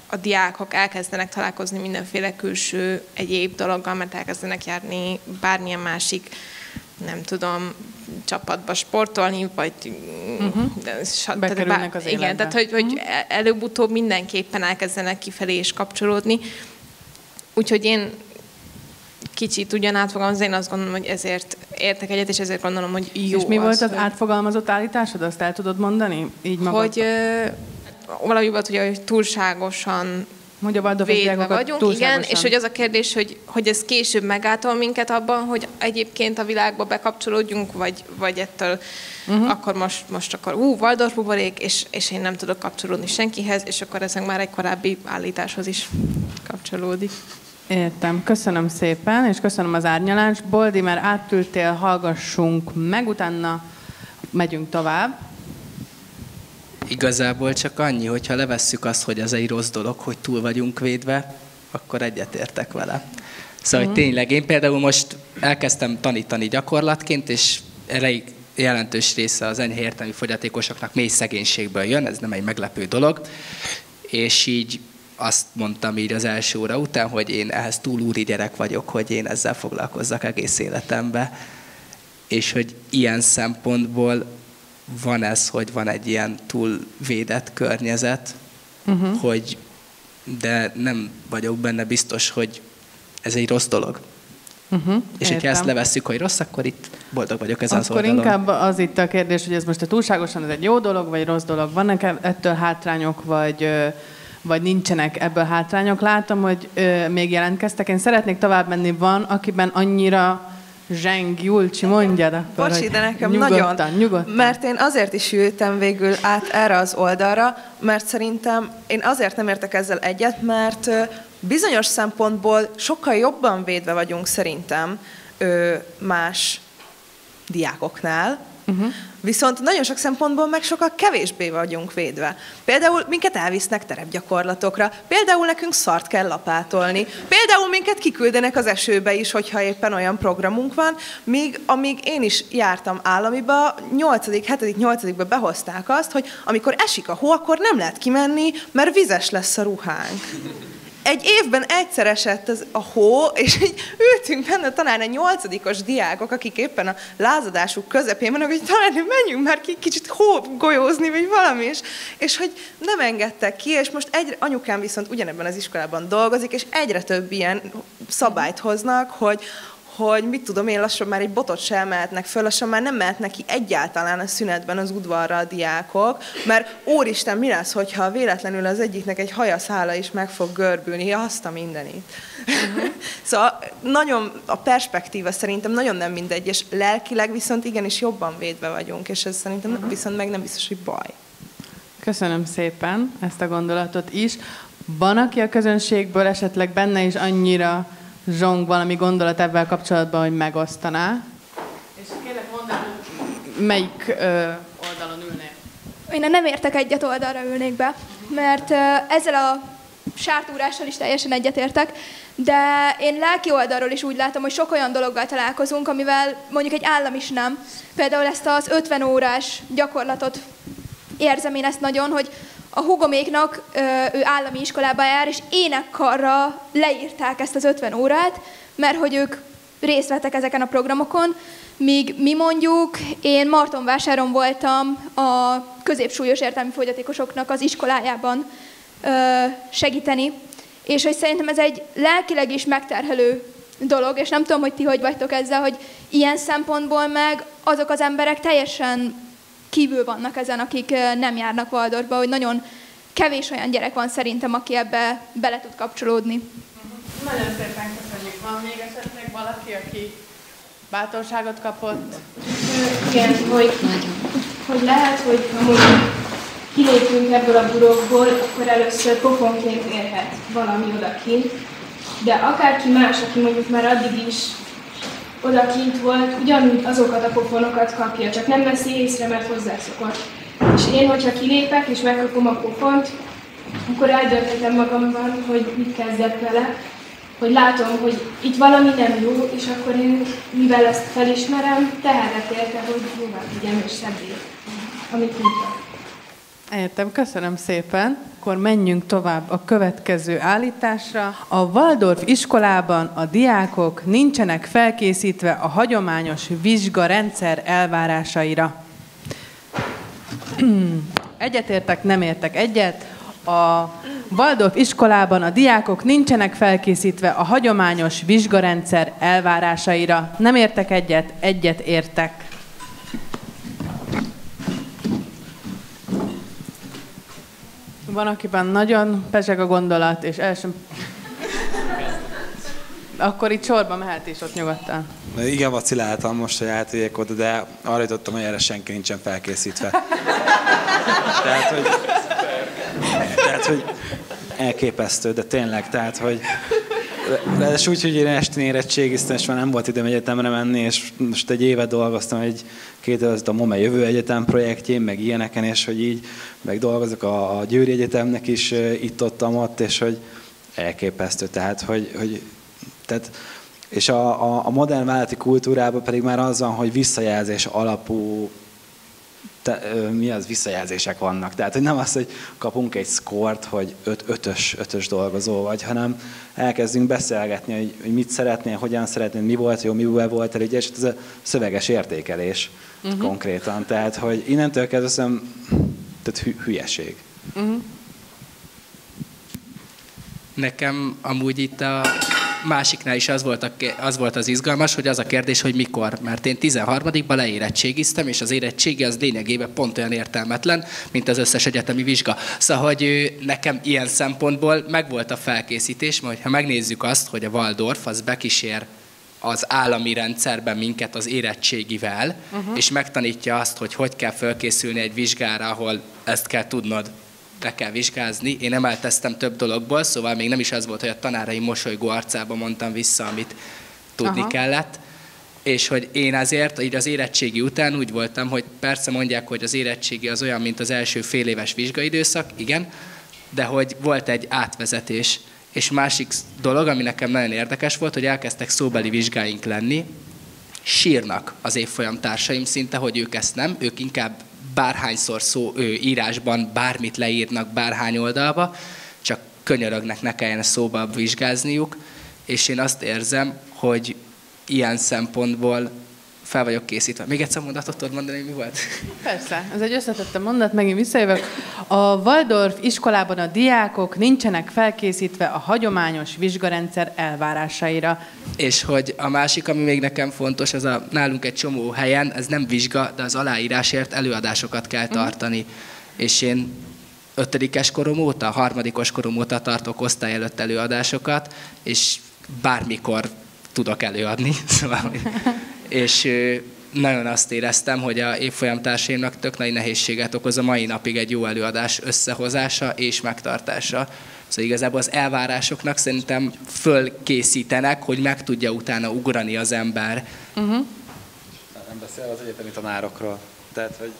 a diákok elkezdenek találkozni mindenféle külső egyéb dologgal, mert elkezdenek járni bármilyen másik, nem tudom, csapatba sportolni, vagy bekerülnek az életbe. Igen, tehát hogy előbb-utóbb mindenképpen elkezdenek kifelé is kapcsolódni. Úgyhogy én kicsit ugyan átfogalmazom, én azt gondolom, hogy ezért értek egyet, és ezért gondolom, hogy jó. És mi volt az átfogalmazott állításod? Azt el tudod mondani? Így magad? Hogy valami volt, hogy túlságosan Hogy a Waldorfos védve diákokat vagyunk, igen, túlságosan. és hogy az a kérdés, hogy ez később megátol minket abban, hogy egyébként a világba bekapcsolódjunk, vagy ettől akkor most akkor Waldorf buborék, és én nem tudok kapcsolódni senkihez, és akkor ez már egy korábbi állításhoz is kapcsolódik. Értem. Köszönöm szépen, és köszönöm az árnyalást. Boldi, mert átültél, hallgassunk meg, utána megyünk tovább. Igazából csak annyi, hogyha levesszük azt, hogy ez egy rossz dolog, hogy túl vagyunk védve, akkor egyetértek vele. Szóval hogy tényleg én például most elkezdtem tanítani gyakorlatként, és elég jelentős része az enyhe értelmi fogyatékosoknak mély szegénységből jön, ez nem egy meglepő dolog, és így azt mondtam így az első óra után, hogy én ehhez túl úri gyerek vagyok, hogy én ezzel foglalkozzak egész életembe, és hogy ilyen szempontból van ez, hogy van egy ilyen túlvédett környezet, hogy, de nem vagyok benne biztos, hogy ez egy rossz dolog. És hogyha ezt levesszük, hogy rossz, akkor itt boldog vagyok ezen az oldalon. Akkor inkább az itt a kérdés, hogy ez most túlságosan ez egy jó dolog, vagy rossz dolog. Vannak ettől hátrányok, vagy nincsenek ebből hátrányok? Látom, hogy még jelentkeztek. Én szeretnék tovább menni. Van, akiben annyira zseng, Julcsi, mondjad akkor, Bocsi, de nekem nyugodtan. Mert én azért is ültem végül át erre az oldalra, mert szerintem én azért nem értek ezzel egyet, mert bizonyos szempontból sokkal jobban védve vagyunk szerintem más diákoknál, viszont nagyon sok szempontból meg sokkal kevésbé vagyunk védve. Például minket elvisznek terepgyakorlatokra, például nekünk szart kell lapátolni, például minket kiküldenek az esőbe is, hogyha éppen olyan programunk van, amíg én is jártam államiba, 7.-8. behozták azt, hogy amikor esik a hó, akkor nem lehet kimenni, mert vizes lesz a ruhánk. Egy évben egyszer esett a hó, és így ültünk benne talán egy 8-os diákok, akik éppen a lázadásuk közepén vannak, hogy talán menjünk már ki kicsit hógolyózni, vagy valami, és hogy nem engedtek ki, és most anyukám viszont ugyanebben az iskolában dolgozik, és egyre több ilyen szabályt hoznak, hogy mit tudom én, lassan már egy botot se emelhetnek föl, lassan már nem mehetnek ki egyáltalán a szünetben az udvarra a diákok, mert úristen, mi lesz, hogyha véletlenül az egyiknek egy hajaszála is meg fog görbülni, azt a mindenit. Szóval nagyon, a perspektíva szerintem nagyon nem mindegy, és lelkileg viszont igenis jobban védve vagyunk, és ez szerintem viszont meg nem biztos, hogy baj. Köszönöm szépen ezt a gondolatot is. Van, aki a közönségből esetleg benne is annyira zsong valami gondolat ebben kapcsolatban, hogy megosztaná? És kérlek mondd el, melyik oldalon ülnél? Én nem értek egyet oldalra ülnék be, mert ezzel a sártúrással is teljesen egyetértek, de én lelki oldalról is úgy látom, hogy sok olyan dologgal találkozunk, amivel mondjuk egy állam is nem. Például ezt az 50 órás gyakorlatot érzem én ezt nagyon, hogy a hugoméknak ő állami iskolába jár, és énekkarra leírták ezt az 50 órát, mert hogy ők részt vettek ezeken a programokon, míg mi mondjuk, én Martonvásáron voltam a középsúlyos értelmi fogyatékosoknak az iskolájában segíteni, és hogy szerintem ez egy lelkileg is megterhelő dolog, és nem tudom, hogy ti hogy vagytok ezzel, hogy ilyen szempontból meg azok az emberek teljesen kívül vannak ezen, akik nem járnak Waldorfba, hogy nagyon kevés olyan gyerek van szerintem, aki ebbe bele tud kapcsolódni. Nagyon szépen köszönjük. Van még esetleg valaki, aki bátorságot kapott? Igen, hogy lehet, hogy ha mondjuk kilépünk ebből a burokból, akkor először pofonként érhet valami odakint, de akárki más, aki mondjuk már addig is odakint volt, ugyanúgy azokat a pofonokat kapja, csak nem veszi észre, mert hozzászokott. És én, hogyha kilépek és megkapom a pofont, akkor eldönthetem magamban, hogy mit kezdek vele, hogy látom, hogy itt valami nem jó, és akkor én, mivel ezt felismerem, teherek érte, hogy jóvá vigyem és szebbé, amit tudok. Értem, köszönöm szépen. Akkor menjünk tovább a következő állításra. A Waldorf iskolában a diákok nincsenek felkészítve a hagyományos vizsgarendszer elvárásaira. Egyetértek, nem értek egyet. A Waldorf iskolában a diákok nincsenek felkészítve a hagyományos vizsgarendszer elvárásaira. Nem értek egyet, egyet értek. Van, akiben nagyon pezseg a gondolat, és el sem... Akkor itt sorba mehet is ott nyugodtan. Igen, vaciláltam most, hogy átvigyek oda, de arra jutottam, hogy erre senki nincsen felkészítve. Tehát, hogy elképesztő, de tényleg, tehát, hogy és úgy, hogy én estén érettségiztem, és már nem volt időm egyetemre menni, és most egy évet dolgoztam a MOME Jövő Egyetem projektjén, meg ilyeneken, és hogy így, meg dolgozok a Győri Egyetemnek is itt-ott, és hogy elképesztő, tehát, és a modern vállalati kultúrában pedig már az van, hogy visszajelzés alapú visszajelzések vannak. Tehát, hogy nem az, hogy kapunk egy szkort, hogy ötös dolgozó vagy, hanem elkezdünk beszélgetni, hogy mit szeretnél, hogyan szeretnél, mi volt jó, mivel volt elég, és ez a szöveges értékelés konkrétan. Tehát, hogy innentől kezdve tehát hülyeség. Nekem amúgy itt a másiknál is az volt az izgalmas, hogy az a kérdés, hogy mikor. Mert én 13-ban leérettségiztem, és az érettségi az lényegében pont olyan értelmetlen, mint az összes egyetemi vizsga. Szóval, hogy nekem ilyen szempontból megvolt a felkészítés, mert ha megnézzük azt, hogy a Waldorf az bekísér az állami rendszerben minket az érettségivel, és megtanítja azt, hogy kell felkészülni egy vizsgára, ahol ezt kell tudnod, le kell vizsgázni. Én emelteztem több dologból, szóval még nem is az volt, hogy a tanáraim mosolygó arcába mondtam vissza, amit tudni kellett. És hogy én azért így az érettségi után úgy voltam, hogy persze mondják, hogy az érettségi az olyan, mint az első fél éves vizsgaidőszak, igen, de hogy volt egy átvezetés. És másik dolog, ami nekem nagyon érdekes volt, hogy elkezdtek szóbeli vizsgáink lenni, sírnak az évfolyam társaim szinte, hogy ők ezt nem, ők inkább bárhányszor írásban bármit leírnak bárhány oldalba, csak könyörögnek, ne kelljen szóba vizsgázniuk, és én azt érzem, hogy ilyen szempontból fel vagyok készítve. Még egyszer mondatot tudod mondani, mi volt? Persze, ez egy összetett mondat, megint visszajövök. A Waldorf iskolában a diákok nincsenek felkészítve a hagyományos vizsgarendszer elvárásaira. És hogy a másik, ami még nekem fontos, az nálunk egy csomó helyen, ez nem vizsga, de az aláírásért előadásokat kell tartani. És én 5-es korom óta, 3-os korom óta tartok osztály előtt előadásokat, és bármikor tudok előadni. Szóval, és nagyon azt éreztem, hogy a évfolyamtársaimnak tök nagy nehézséget okoz a mai napig egy jó előadás összehozása és megtartása. Szóval igazából az elvárásoknak szerintem fölkészítenek, hogy meg tudja utána ugrani az ember. Nem beszél az egyetemi tanárokról, tehát hogy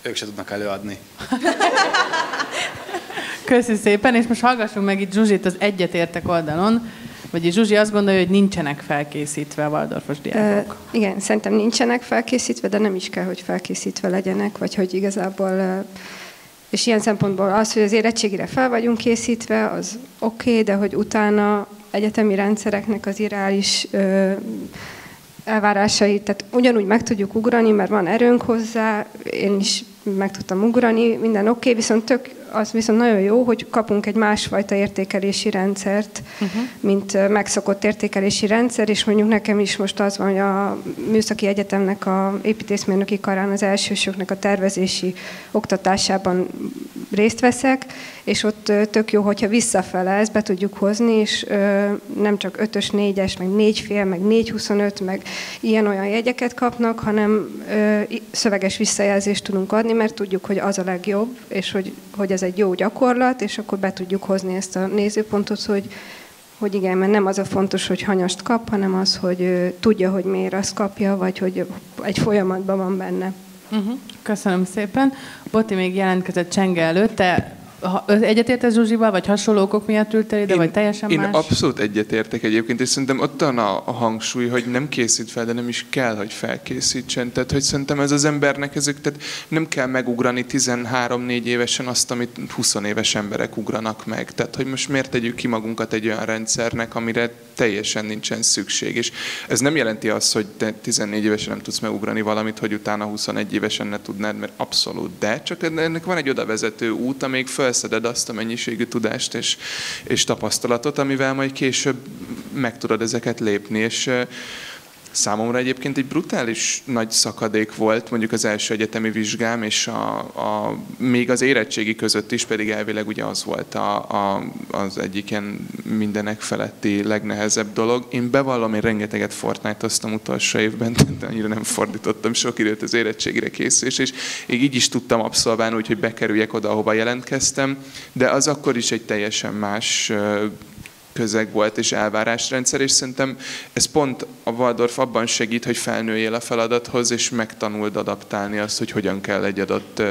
ők se tudnak előadni. Köszi szépen, és most hallgassunk meg itt Zsuzsit az Egyetértek oldalon. Vagyis Zsuzsi azt gondolja, hogy nincsenek felkészítve a waldorfos diákok. Igen, szerintem nincsenek felkészítve, de nem is kell, hogy felkészítve legyenek, vagy hogy igazából, és ilyen szempontból az, hogy az érettségire fel vagyunk készítve, az oké, de hogy utána egyetemi rendszereknek az irreális elvárásait, tehát ugyanúgy meg tudjuk ugrani, mert van erőnk hozzá, én is meg tudtam ugrani, minden oké, viszont az viszont nagyon jó, hogy kapunk egy másfajta értékelési rendszert, mint megszokott értékelési rendszer, és mondjuk nekem is most az van, hogy a Műszaki Egyetemnek a építészmérnöki karán az elsősöknek a tervezési oktatásában részt veszek, és ott tök jó, hogyha visszafele ezt be tudjuk hozni, és nem csak 5-ös, 4-es, meg 4,5, meg 4,25, meg ilyen-olyan jegyeket kapnak, hanem szöveges visszajelzést tudunk adni, mert tudjuk, hogy az a legjobb, és hogy ez egy jó gyakorlat, és akkor be tudjuk hozni ezt a nézőpontot, hogy igen, mert nem az a fontos, hogy hanyast kap, hanem az, hogy tudja, hogy miért azt kapja, vagy hogy egy folyamatban van benne. Köszönöm szépen. Boti még jelentkezett csenge előtt. Te egyetértesz Zsuzsival, vagy hasonló okok miatt ültél ide, vagy teljesen más? Én abszolút egyetértek egyébként, és szerintem ott van a hangsúly, hogy nem készít fel, de nem is kell, hogy felkészítsen. Tehát, hogy szerintem ez az embernek tehát nem kell megugrani 13-4 évesen azt, amit 20 éves emberek ugranak meg. Tehát, hogy most miért tegyük ki magunkat egy olyan rendszernek, amire teljesen nincsen szükség. És ez nem jelenti azt, hogy te 14 évesen nem tudsz megugrani valamit, hogy utána 21 évesen ne tudnád, mert abszolút, de csak ennek van egy odavezető út, amíg felszeded azt a mennyiségű tudást és tapasztalatot, amivel majd később meg tudod ezeket lépni. És Számomra egyébként egy brutális nagy szakadék volt mondjuk az első egyetemi vizsgám, és még az érettségi között is, pedig elvileg ugye az volt az egyik ilyen mindenek feletti legnehezebb dolog. Én bevallom, én rengeteget Fortnite-oztam utolsó évben, de annyira nem fordítottam sok időt az érettségire készülés, és így is tudtam abszolválni, úgyhogy bekerüljek oda, ahova jelentkeztem, de az akkor is egy teljesen más közeg volt és elvárásrendszer, és szerintem ez pont a Waldorf abban segít, hogy felnőjél a feladathoz, és megtanuld adaptálni azt, hogy hogyan kell egy adott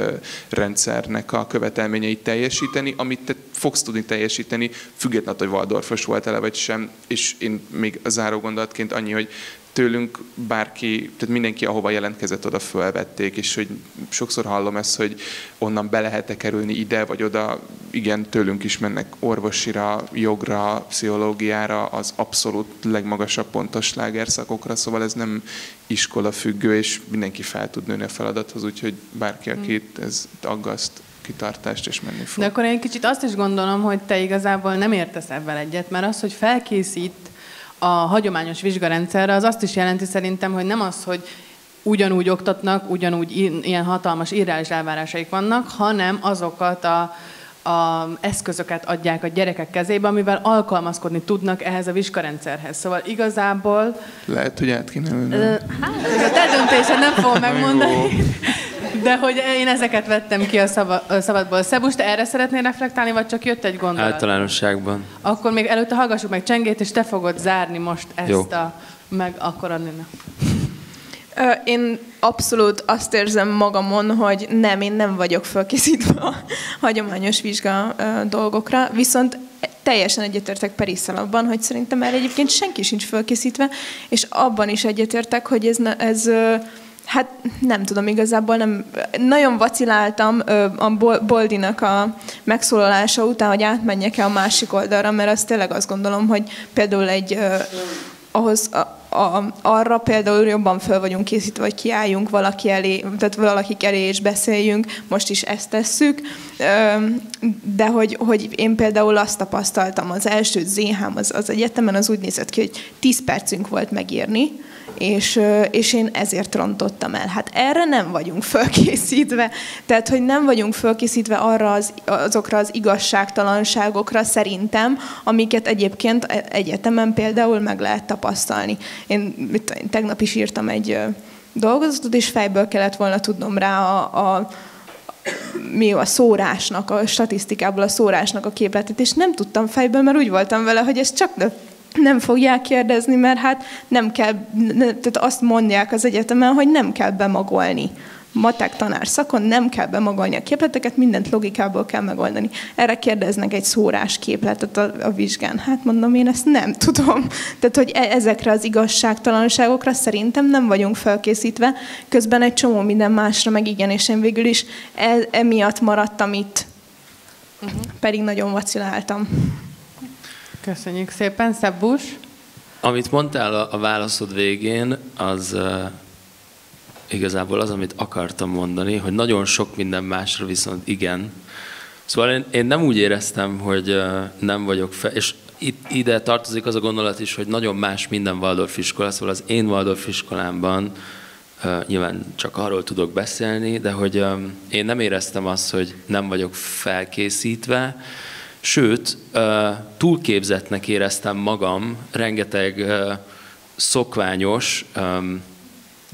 rendszernek a követelményeit teljesíteni, amit te fogsz tudni teljesíteni, függetlenül, hogy Waldorfos voltál-e vagy sem, és én még a záró gondolatként annyi, hogy tőlünk bárki, tehát mindenki, ahova jelentkezett, oda fölvették, és hogy sokszor hallom ezt, hogy onnan be lehet-e kerülni ide vagy oda. Igen, tőlünk is mennek orvosira, jogra, pszichológiára, az abszolút legmagasabb pontos slágerszakokra, szóval ez nem iskola függő, és mindenki fel tud nőni a feladathoz, úgyhogy bárki, akit ez aggaszt, kitartást és menni fog. De akkor én kicsit azt is gondolom, hogy te igazából nem értesz ebben egyet, mert az, hogy felkészít a hagyományos vizsgarendszerre, az azt is jelenti szerintem, hogy nem az, hogy ugyanúgy oktatnak, ugyanúgy ilyen hatalmas irreális elvárásaik vannak, hanem azokat a eszközöket adják a gyerekek kezébe, amivel alkalmazkodni tudnak ehhez a vizsgarendszerhez. Szóval igazából... Lehet, hogy át kéne ülni. Ez a te döntésed, nem fogom megmondani. De hogy én ezeket vettem ki a szabadból. Szabus, te erre szeretnél reflektálni, vagy csak jött egy gondolat? Általánosságban. Akkor még előtte hallgassuk meg Csengét, és te fogod zárni most ezt Jó. meg akkor adni. Én abszolút azt érzem magamon, hogy én nem vagyok felkészítve a hagyományos vizsga dolgokra, viszont teljesen egyetértek Perisszel abban, hogy szerintem erre egyébként senki sincs felkészítve, és abban is egyetértek, hogy ez hát nem tudom, igazából nem. Nagyon vaciláltam a Boldinak a megszólalása után, hogy átmenjek-e a másik oldalra, mert azt tényleg azt gondolom, hogy például arra például jobban fel vagyunk készítve, hogy kiálljunk valaki elé, tehát valakik elé és beszéljünk, most is ezt tesszük, de hogy én például azt tapasztaltam, az első ZH-m az egyetemen az úgy nézett ki, hogy 10 percünk volt megírni, és én ezért rontottam el. Hát erre nem vagyunk fölkészítve. Tehát, hogy nem vagyunk fölkészítve arra azokra az igazságtalanságokra szerintem, amiket egyébként egyetemen például meg lehet tapasztalni. Én tegnap is írtam egy dolgozatot, és fejből kellett volna tudnom rá a szórásnak, a statisztikából a szórásnak a képletet, és nem tudtam fejből, mert úgy voltam vele, hogy ez csak nem fogják kérdezni, mert hát nem kell, tehát azt mondják az egyetemen, hogy nem kell bemagolni. Matek tanár szakon nem kell bemagolni a képleteket, mindent logikából kell megoldani. Erre kérdeznek egy szórás képletet a vizsgán. Hát mondom, én ezt nem tudom. Tehát, hogy ezekre az igazságtalanságokra szerintem nem vagyunk felkészítve, közben egy csomó minden másra meg igen, és én végül is emiatt maradtam itt. Pedig nagyon vaciláltam. Köszönjük szépen, Szabus. Amit mondtál a válaszod végén, az igazából az, amit akartam mondani, hogy nagyon sok minden másra viszont igen. Szóval én nem úgy éreztem, hogy nem vagyok és ide tartozik az a gondolat is, hogy nagyon más minden Waldorf iskola, szóval az én Waldorf iskolámban nyilván csak arról tudok beszélni, de hogy én nem éreztem azt, hogy nem vagyok felkészítve, sőt, túlképzettnek éreztem magam rengeteg szokványos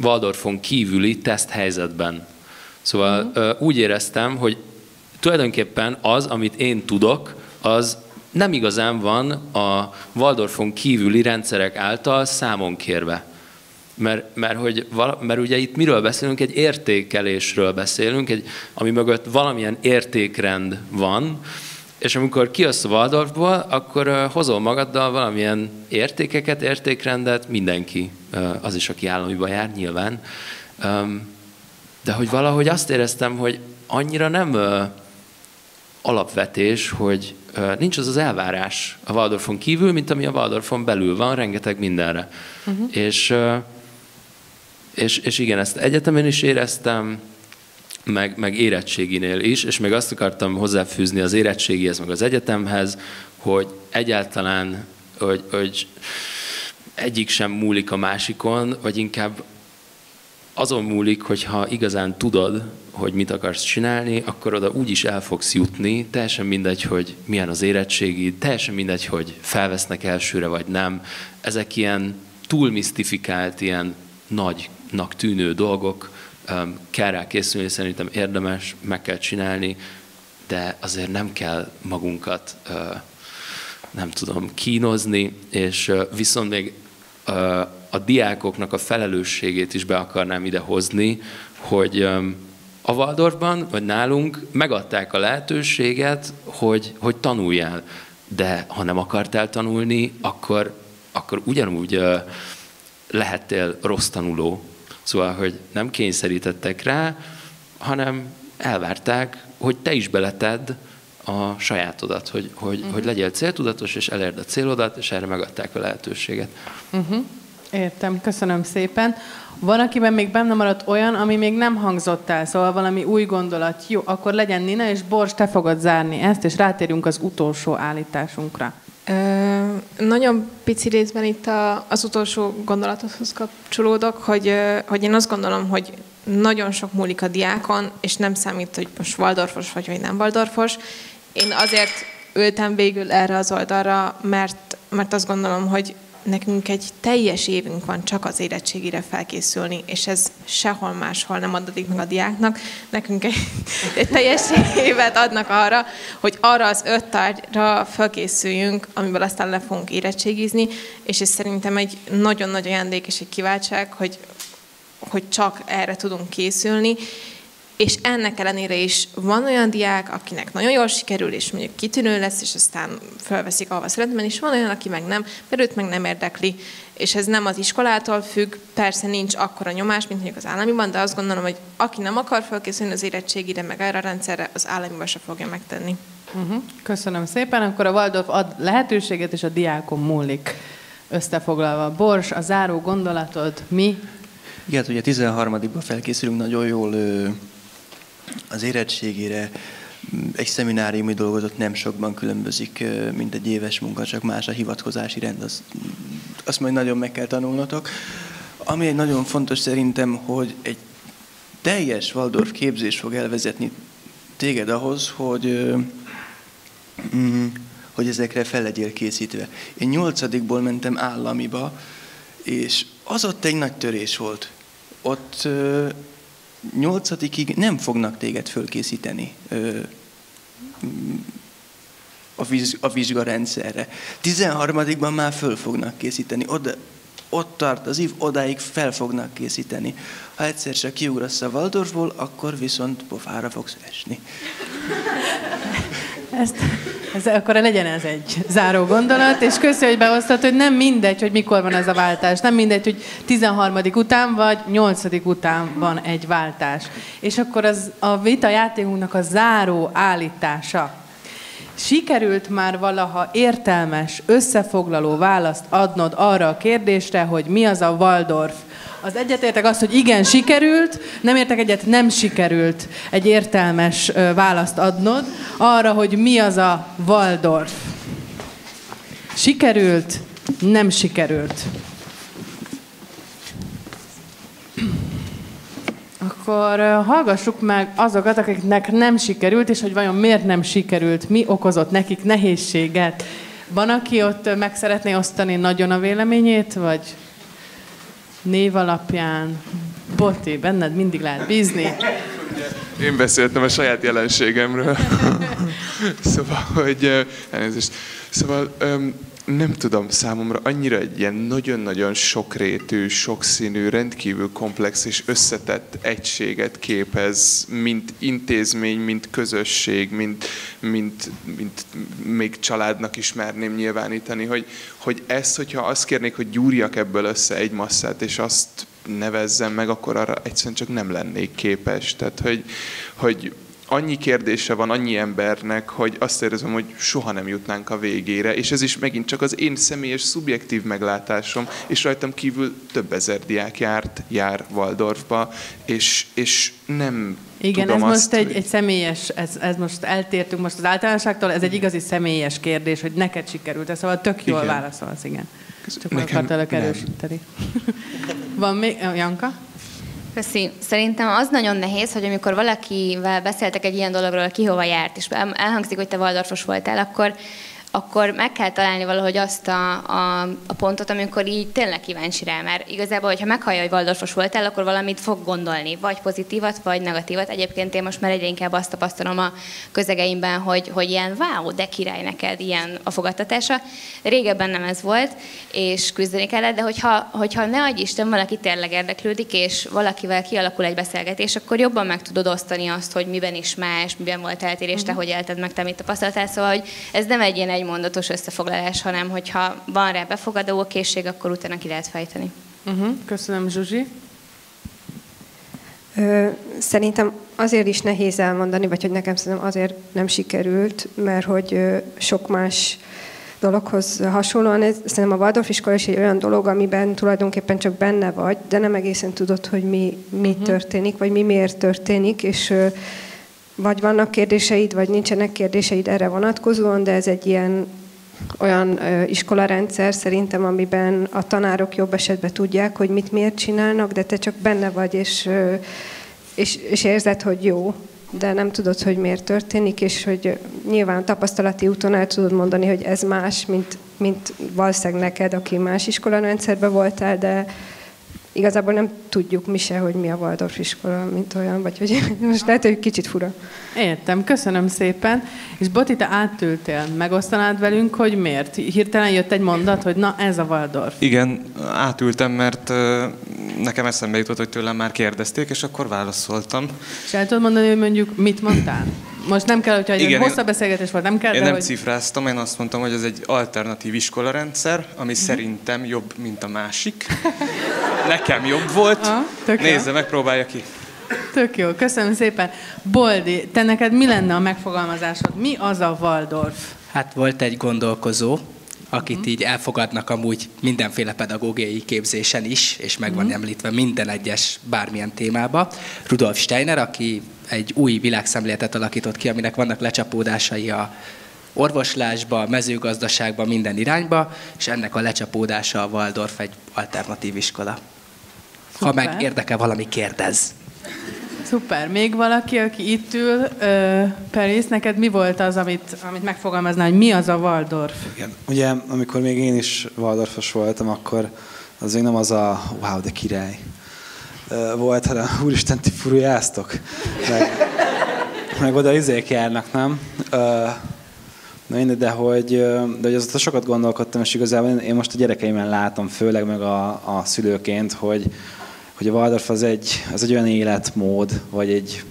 Waldorfon kívüli teszthelyzetben. Szóval úgy éreztem, hogy tulajdonképpen az, amit én tudok, az nem igazán van a Waldorfon kívüli rendszerek által számon kérve. Mert ugye itt miről beszélünk? Egy értékelésről beszélünk, ami mögött valamilyen értékrend van, és amikor kijössz a Waldorfból, akkor hozol magaddal valamilyen értékeket, értékrendet, mindenki, az is, aki államiba jár, nyilván. De hogy valahogy azt éreztem, hogy annyira nem alapvetés, hogy nincs az elvárás a Waldorfon kívül, mint ami a Waldorfon belül van, rengeteg mindenre. És igen, ezt egyetemen is éreztem, meg érettséginél is, és még azt akartam hozzáfűzni az érettségihez, meg az egyetemhez, hogy egyáltalán, hogy egyik sem múlik a másikon, vagy inkább azon múlik, hogyha igazán tudod, hogy mit akarsz csinálni, akkor oda úgy is el fogsz jutni, teljesen mindegy, hogy milyen az érettségi, teljesen mindegy, hogy felvesznek elsőre vagy nem. Ezek ilyen túl misztifikált, ilyen nagynak tűnő dolgok, kell rá készülni, szerintem érdemes, meg kell csinálni, de azért nem kell magunkat, nem tudom, kínozni, és viszont még a diákoknak a felelősségét is be akarnám ide hozni, hogy a Waldorfban, vagy nálunk megadták a lehetőséget, hogy tanuljál, de ha nem akartál tanulni, akkor ugyanúgy lehettél rossz tanuló. Szóval, hogy nem kényszerítettek rá, hanem elvárták, hogy te is beletedd a sajátodat, hogy legyél céltudatos, és elérd a célodat, és erre megadták a lehetőséget. Értem, köszönöm szépen. Van, akiben még benne maradt olyan, ami még nem hangzott el, szóval valami új gondolat. Jó, akkor legyen Nina, és Bors, te fogod zárni ezt, és rátérjünk az utolsó állításunkra. Nagyon pici részben itt az utolsó gondolathoz kapcsolódok, hogy én azt gondolom, hogy nagyon sok múlik a diákon, és nem számít, hogy most Waldorfos vagy nem Waldorfos. Én azért ültem végül erre az oldalra, mert azt gondolom, hogy nekünk egy teljes évünk van csak az érettségire felkészülni, és ez sehol máshol nem adatik meg a diáknak. Nekünk egy teljes évet adnak arra, hogy arra az 5 tárgyra felkészüljünk, amiből aztán le fogunk érettségizni, és ez szerintem egy nagyon nagy ajándék és egy kiváltság, hogy csak erre tudunk készülni, és ennek ellenére is van olyan diák, akinek nagyon jól sikerül, és mondjuk kitűnő lesz, és aztán felveszik, ahova szeretne, és van olyan, aki meg nem, mert őt meg nem érdekli. És ez nem az iskolától függ, persze nincs akkora nyomás, mint mondjuk az államiban, de azt gondolom, hogy aki nem akar felkészülni az érettségire, meg erre a rendszerre, az államiban se fogja megtenni. Köszönöm szépen, akkor a Waldorf ad lehetőséget, és a diákon múlik. Összefoglalva, Bors, a záró gondolatod mi? Igen, ugye 13-ban felkészülünk nagyon jól az érettségére. Egy szemináriumi dolgozat nem sokban különbözik, mint egy éves munka, csak más a hivatkozási rend, azt majd nagyon meg kell tanulnotok. Ami egy nagyon fontos szerintem, hogy egy teljes Waldorf képzés fog elvezetni téged ahhoz, hogy ezekre fel legyél készítve. Én 8-ból mentem államiba, és az ott egy nagy törés volt. Ott 8-ig nem fognak téged fölkészíteni a vizsgarendszerre. 13-ban már föl fognak készíteni. Ott tart az év, odáig fel fognak készíteni. Ha egyszer csak kiugrasz a Waldorfból, akkor viszont pofára fogsz esni. Akkor legyen ez egy záró gondolat, és köszönjük, hogy behoztad, hogy nem mindegy, hogy mikor van ez a váltás. Nem mindegy, hogy 13. után vagy 8. után van egy váltás. És akkor a vita játékunknak a záró állítása. Sikerült már valaha értelmes, összefoglaló választ adnod arra a kérdésre, hogy mi az a Waldorf? Az egyetértek azt, hogy igen, sikerült, nem értek egyet, nem sikerült egy értelmes választ adnod arra, hogy mi az a Waldorf. Sikerült, nem sikerült. Akkor hallgassuk meg azokat, akiknek nem sikerült, és hogy vajon miért nem sikerült, mi okozott nekik nehézséget. Van, aki ott meg szeretné osztani nagyon a véleményét, vagy név alapján? Boti, benned mindig lehet bízni. Én beszéltem a saját jelenségemről. Szóval, nem tudom, számomra annyira egy ilyen nagyon-nagyon sokrétű, sokszínű, rendkívül komplex és összetett egységet képez, mint intézmény, mint közösség, mint még családnak is merném nyilvánítani, hogy ezt, hogyha azt kérnék, hogy gyúrjak ebből össze egy masszát, és azt nevezzem meg, akkor arra egyszerűen csak nem lennék képes. Tehát, hogy annyi kérdése van annyi embernek, hogy azt érzem, hogy soha nem jutnánk a végére, és ez is megint csak az én személyes, szubjektív meglátásom, és rajtam kívül több ezer diák jár Waldorfba, és nem igen, tudom ez azt, most egy személyes, ez most eltértünk most az általánosságtól, ez egy igazi személyes kérdés, hogy neked sikerült, szóval tök jól válaszolsz, igen. Csak meg akartalak erősíteni. Van még, Janka? Köszi. Szerintem az nagyon nehéz, hogy amikor valakivel beszéltek egy ilyen dologról, ki hova járt, és elhangzik, hogy te Waldorfos voltál, akkor meg kell találni valahogy azt a pontot, amikor így tényleg kíváncsi rá, mert igazából, hogyha meghallja, hogy Waldorfos voltál, akkor valamit fog gondolni, vagy pozitívat, vagy negatívat. Egyébként én most már egyre inkább azt tapasztalom a közegeimben, hogy ilyen wow, de király neked ilyen a fogadtatása. Régebben nem ez volt, és küzdeni kellett, de hogyha ne adj Isten, valaki tényleg érdeklődik, és valakivel kialakul egy beszélgetés, akkor jobban meg tudod osztani azt, hogy miben is más, miben volt eltérés, te hogy élted meg, te mit tapasztaltál. Szóval, hogy ez nem egy ilyen egymondatos összefoglalás, hanem hogyha van rá befogadó készség, akkor utána ki lehet fejteni. Köszönöm, Zsuzsi. Szerintem azért is nehéz elmondani, vagy hogy nekem szerintem azért nem sikerült, mert hogy sok más dologhoz hasonlóan, szerintem a Waldorf iskola is egy olyan dolog, amiben tulajdonképpen csak benne vagy, de nem egészen tudod, hogy mi történik, vagy mi miért történik, és vagy vannak kérdéseid, vagy nincsenek kérdéseid erre vonatkozóan, de ez egy ilyen olyan iskolarendszer szerintem, amiben a tanárok jobb esetben tudják, hogy mit miért csinálnak, de te csak benne vagy, és érzed, hogy jó, de nem tudod, hogy miért történik, és hogy nyilván tapasztalati úton el tudod mondani, hogy ez más, mint valószínűleg neked, aki más iskolarendszerben voltál, de igazából nem tudjuk mi se, hogy mi a Waldorf iskola, mint olyan, vagy hogy most lehet, hogy kicsit fura. Értem, köszönöm szépen. És Boti, te átültél, megosztanád velünk, hogy miért? Hirtelen jött egy mondat, hogy na, ez a Waldorf. Igen, átültem, mert nekem eszembe jutott, hogy tőlem már kérdezték, és akkor válaszoltam. És el tudod mondani, hogy mondjuk mit mondtál? Most nem kell, hogyha egy hosszabb beszélgetés volt, nem kell, én de nem hogy... cifráztam, én azt mondtam, hogy ez egy alternatív iskolarendszer, ami szerintem jobb, mint a másik. Nekem jobb volt. Nézze, megpróbálja ki. Tök jó, köszönöm szépen. Boldi, te neked mi lenne a megfogalmazásod? Mi az a Waldorf? Hát volt egy gondolkozó, akit így elfogadnak amúgy mindenféle pedagógiai képzésen is, és meg van említve minden egyes bármilyen témába. Rudolf Steiner, aki egy új világszemléletet alakított ki, aminek vannak lecsapódásai a orvoslásba, mezőgazdaságba, minden irányba, és ennek a lecsapódása a Waldorf egy alternatív iskola. Ha meg érdekel valami, kérdez. Szuper. Még valaki, aki itt ül, Paris, neked mi volt az, amit megfogalmaznál, hogy mi az a Waldorf? Igen. Ugye, amikor még én is Waldorfos voltam, akkor az még nem az a wow, de király volt, hanem úristen, ti furujáztok. Meg oda izék járnak, nem? De hogy azóta sokat gondolkodtam, és igazából én most a gyerekeimen látom, főleg meg a szülőként, hogy a Waldorf az egy olyan életmód, vagy egy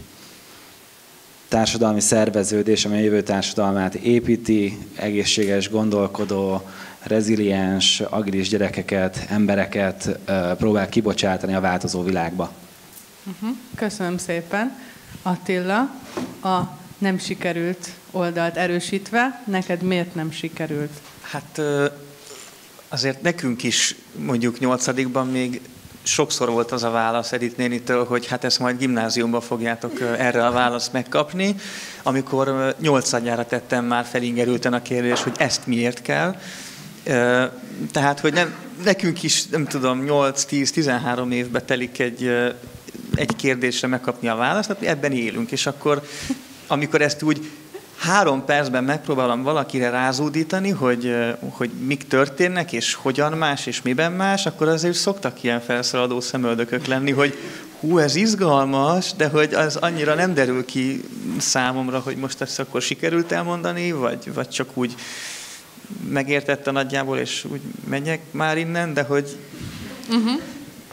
társadalmi szerveződés, amely a jövő társadalmát építi, egészséges, gondolkodó, reziliens, agilis gyerekeket, embereket próbál kibocsátani a változó világba. Köszönöm szépen. Attila, a nem sikerült oldalt erősítve, neked miért nem sikerült? Hát azért nekünk is mondjuk 8-ban még sokszor volt az a válasz Edith nénitől, hogy hát ezt majd gimnáziumban fogjátok erre a választ megkapni, amikor 8-adjára tettem már felingerülten a kérdés, hogy ezt miért kell. Tehát, hogy nekünk is, nem tudom, 8-10-13 évbe telik egy kérdésre megkapni a választ, ebben élünk, és akkor, amikor ezt úgy 3 percben megpróbálom valakire rázódítani, hogy mik történnek, és hogyan más, és miben más, akkor azért szoktak ilyen felszaladó szemöldökök lenni, hogy hú, ez izgalmas, de hogy az annyira nem derül ki számomra, hogy most ezt akkor sikerült elmondani, vagy csak úgy megértette nagyjából, és úgy menjek már innen, de hogy...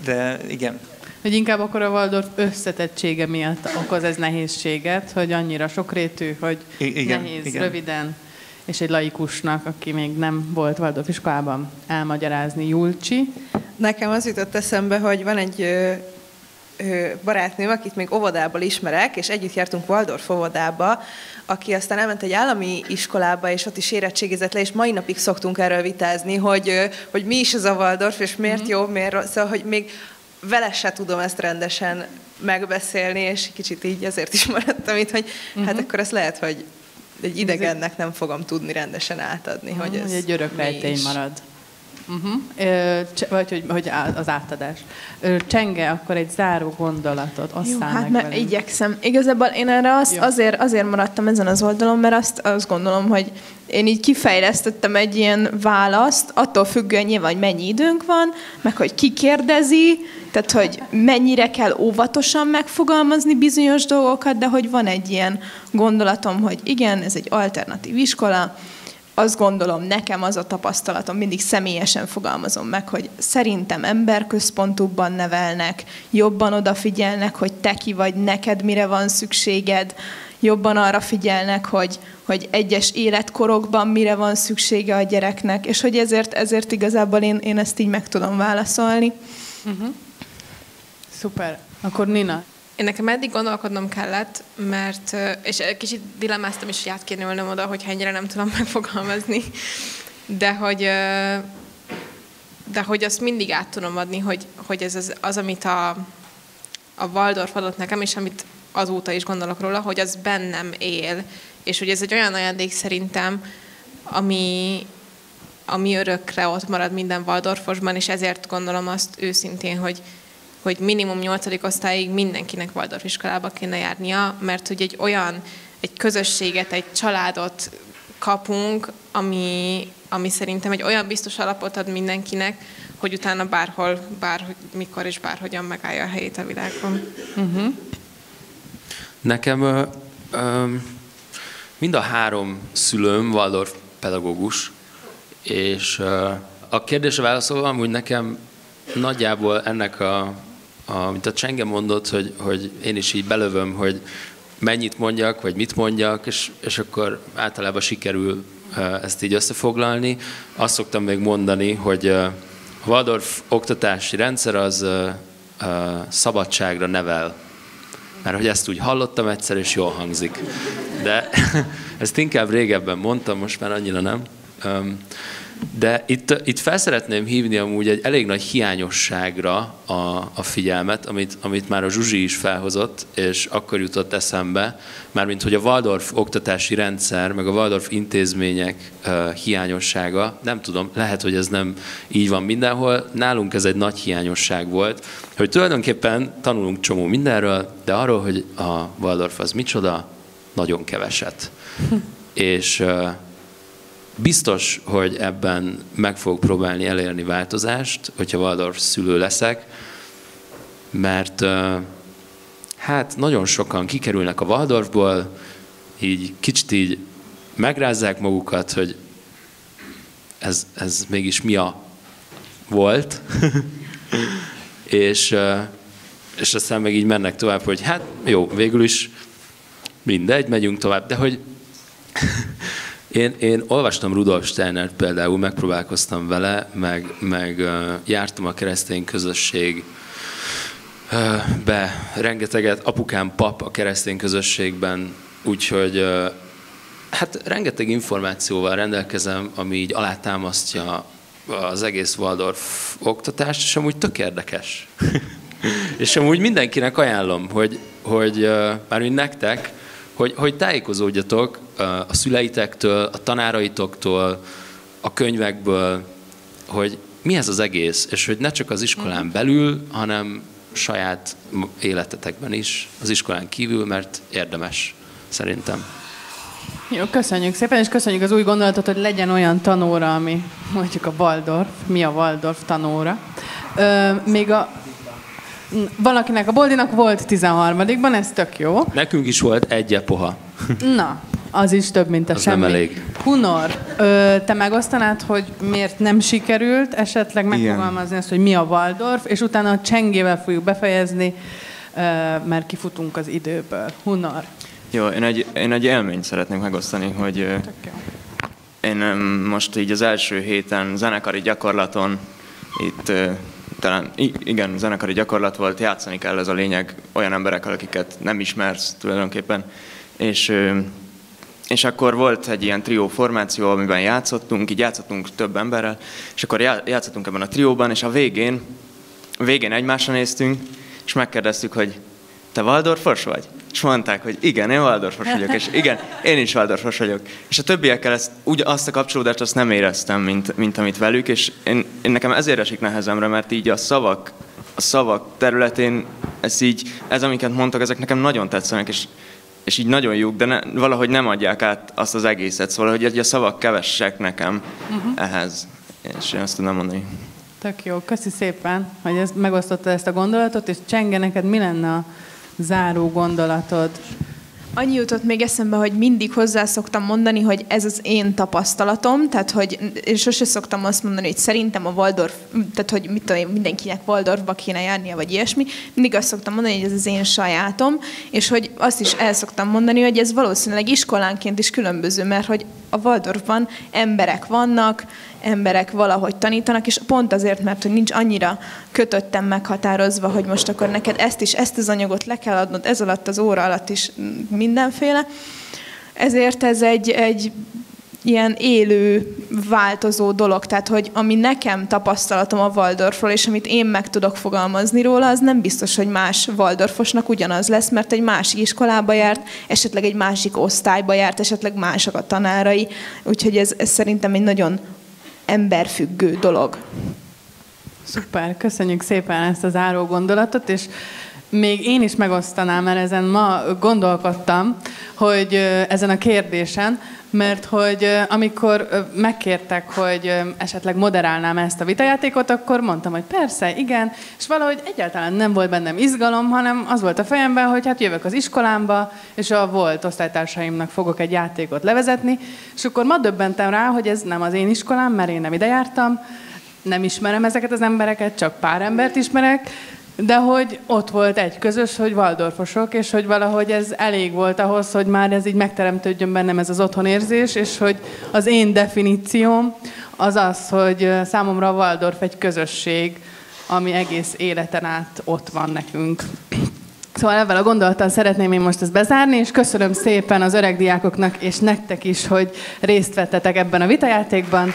De igen. Hogy inkább akkor a Waldorf összetettsége miatt okoz ez nehézséget, hogy annyira sokrétű, hogy nehéz, röviden, és egy laikusnak, aki még nem volt Waldorf iskolában, elmagyarázni. Julcsi? Nekem az jutott eszembe, hogy van egy barátnőm, akit még óvodából ismerek, és együtt jártunk Waldorf óvodába, aki aztán elment egy állami iskolába, és ott is érettségizett le, és mai napig szoktunk erről vitázni, hogy mi is ez a Waldorf, és miért jó, miért rossz, szóval, hogy még vele se tudom ezt rendesen megbeszélni, és kicsit így azért is maradtam itt, hogy hát akkor ezt lehet, hogy egy idegennek nem fogom tudni rendesen átadni, hogy ez egy örök rejtély marad. Vagy hogy az átadás. Csenge, akkor egy záró gondolatot osszál meg mert velünk. igyekszem. Igazából én erre azért maradtam ezen az oldalon, mert azt gondolom, hogy én így kifejlesztettem egy ilyen választ, attól függően nyilván, hogy mennyi időnk van, meg hogy ki kérdezi, tehát hogy mennyire kell óvatosan megfogalmazni bizonyos dolgokat, de hogy van egy ilyen gondolatom, hogy igen, ez egy alternatív iskola, azt gondolom, nekem az a tapasztalatom, mindig személyesen fogalmazom meg, hogy szerintem emberközpontúbban nevelnek, jobban odafigyelnek, hogy te ki vagy, neked mire van szükséged, jobban arra figyelnek, hogy egyes életkorokban mire van szüksége a gyereknek, és hogy ezért igazából én ezt így meg tudom válaszolni. Szuper. Akkor Nina. Én nekem eddig gondolkodnom kellett, mert, és kicsit dilemmáztam is, hogy át kéne ülnöm oda, hogy ennyire nem tudom megfogalmazni, de hogy azt mindig át tudom adni, hogy ez az amit a Waldorf adott nekem, és amit azóta is gondolok róla, hogy az bennem él, és hogy ez egy olyan ajándék szerintem, ami örökre ott marad minden Waldorfosban, és ezért gondolom azt őszintén, hogy minimum 8. osztályig mindenkinek Waldorf iskolába kéne járnia, mert hogy egy közösséget, egy családot kapunk, ami szerintem egy olyan biztos alapot ad mindenkinek, hogy utána bárhol, mikor és bárhogyan megállja a helyét a világon. Nekem mind a 3 szülőm Waldorf pedagógus, és a kérdésre válaszolva, amúgy nekem nagyjából ennek amit a Csenge mondott, hogy én is így belövöm, hogy mennyit mondjak, vagy mit mondjak, és akkor általában sikerül ezt így összefoglalni. Azt szoktam még mondani, hogy a Waldorf oktatási rendszer az szabadságra nevel. Mert hogy ezt úgy hallottam egyszer, és jól hangzik. De ezt inkább régebben mondtam, most már annyira nem. De itt fel szeretném hívni amúgy egy elég nagy hiányosságra a figyelmet, amit már a Zsuzsi is felhozott, és akkor jutott eszembe, mármint hogy a Waldorf oktatási rendszer, meg a Waldorf intézmények hiányossága, nem tudom, lehet, hogy ez nem így van mindenhol, nálunk ez egy nagy hiányosság volt, hogy tulajdonképpen tanulunk csomó mindenről, de arról, hogy a Waldorf az micsoda, nagyon keveset. És biztos, hogy ebben meg fogok próbálni elérni változást, hogyha Waldorf szülő leszek, mert hát nagyon sokan kikerülnek a Waldorfból, így kicsit így megrázzák magukat, hogy ez mégis mi a volt, és aztán meg így mennek tovább, hogy hát jó, végül is mindegy, megyünk tovább, de hogy Én olvastam Rudolf Steinert például, megpróbálkoztam vele, meg jártam a keresztény közösségbe rengeteget, apukám pap a keresztény közösségben, úgyhogy hát rengeteg információval rendelkezem, ami így alátámasztja az egész Waldorf oktatást, és amúgy tök érdekes. És amúgy mindenkinek ajánlom, hogy mármint nektek, hogy tájékozódjatok a szüleitektől, a tanáraitoktól, a könyvekből, hogy mi ez az egész, és hogy ne csak az iskolán belül, hanem saját életetekben is, az iskolán kívül, mert érdemes, szerintem. Jó, köszönjük szépen, és köszönjük az új gondolatot, hogy legyen olyan tanóra, ami mondjuk a Waldorf, mi a Waldorf tanóra. Még valakinek, a Boldinak volt 13-ban, ez tök jó. Nekünk is volt egy epoha. Na, az is több, mint a az semmi. Nem elég. Hunor, te megosztanád, hogy miért nem sikerült esetleg megfogalmazni azt, hogy mi a Waldorf, és utána a Csengével fogjuk befejezni, mert kifutunk az időből. Hunor. Jó, én egy élményt szeretnék megosztani, hogy én most így az első héten zenekari gyakorlaton itt talán igen, zenekari gyakorlat volt, játszani kell, ez a lényeg, olyan emberekkel, akiket nem ismersz tulajdonképpen. És akkor volt egy ilyen trió formáció, amiben játszottunk több emberrel, és akkor játszottunk ebben a trióban, és a végén egymásra néztünk, és megkérdeztük, hogy te Waldorfos vagy? És mondták, hogy igen, én Waldorfos vagyok, és igen, én is Waldorfos vagyok. És a többiekkel azt a kapcsolódást azt nem éreztem, mint amit velük, és nekem ezért esik nehezemre, mert így a szavak területén ez amiket mondtak, ezek nekem nagyon tetszenek, és így nagyon jók, de valahogy nem adják át azt az egészet, szóval, hogy a szavak kevesek nekem ehhez, és én azt tudom mondani. Tök jó, köszi szépen, hogy megosztottad ezt a gondolatot, és Csenge, neked mi lenne a záró gondolatod? Annyi jutott még eszembe, hogy mindig hozzá szoktam mondani, hogy ez az én tapasztalatom, tehát hogy én sose szoktam azt mondani, hogy szerintem a Waldorf, tehát hogy mit tudom én, mindenkinek Waldorfba kéne járnia, vagy ilyesmi. Mindig azt szoktam mondani, hogy ez az én sajátom, és hogy azt is el szoktam mondani, hogy ez valószínűleg iskolánként is különböző, mert hogy a Waldorfban emberek vannak, emberek valahogy tanítanak, és pont azért, mert hogy nincs annyira kötöttem meghatározva, hogy most akkor neked ezt az anyagot le kell adnod, ez alatt az óra alatt is mindenféle. Ezért ez egy ilyen élő, változó dolog. Tehát, hogy ami nekem tapasztalatom a Waldorfról, és amit én meg tudok fogalmazni róla, az nem biztos, hogy más Waldorfosnak ugyanaz lesz, mert egy másik iskolába járt, esetleg egy másik osztályba járt, esetleg mások a tanárai. Úgyhogy ez szerintem egy nagyon emberfüggő dolog. Szuper, köszönjük szépen ezt az záró gondolatot, és még én is megosztanám, mert ezen ma gondolkodtam, hogy ezen a kérdésen, mert hogy amikor megkértek, hogy esetleg moderálnám ezt a vitajátékot, akkor mondtam, hogy persze, igen, és valahogy egyáltalán nem volt bennem izgalom, hanem az volt a fejemben, hogy hát jövök az iskolámba, és a volt osztálytársaimnak fogok egy játékot levezetni, és akkor ma döbbentem rá, hogy ez nem az én iskolám, mert én nem ide jártam, nem ismerem ezeket az embereket, csak pár embert ismerek, de hogy ott volt egy közös, hogy waldorfosok, és hogy valahogy ez elég volt ahhoz, hogy már ez így megteremtődjön bennem ez az otthonérzés, és hogy az én definícióm az az, hogy számomra a Waldorf egy közösség, ami egész életen át ott van nekünk. Szóval ebben a gondolattal szeretném én most ezt bezárni, és köszönöm szépen az öreg diákoknak, és nektek is, hogy részt vettetek ebben a vitajátékban.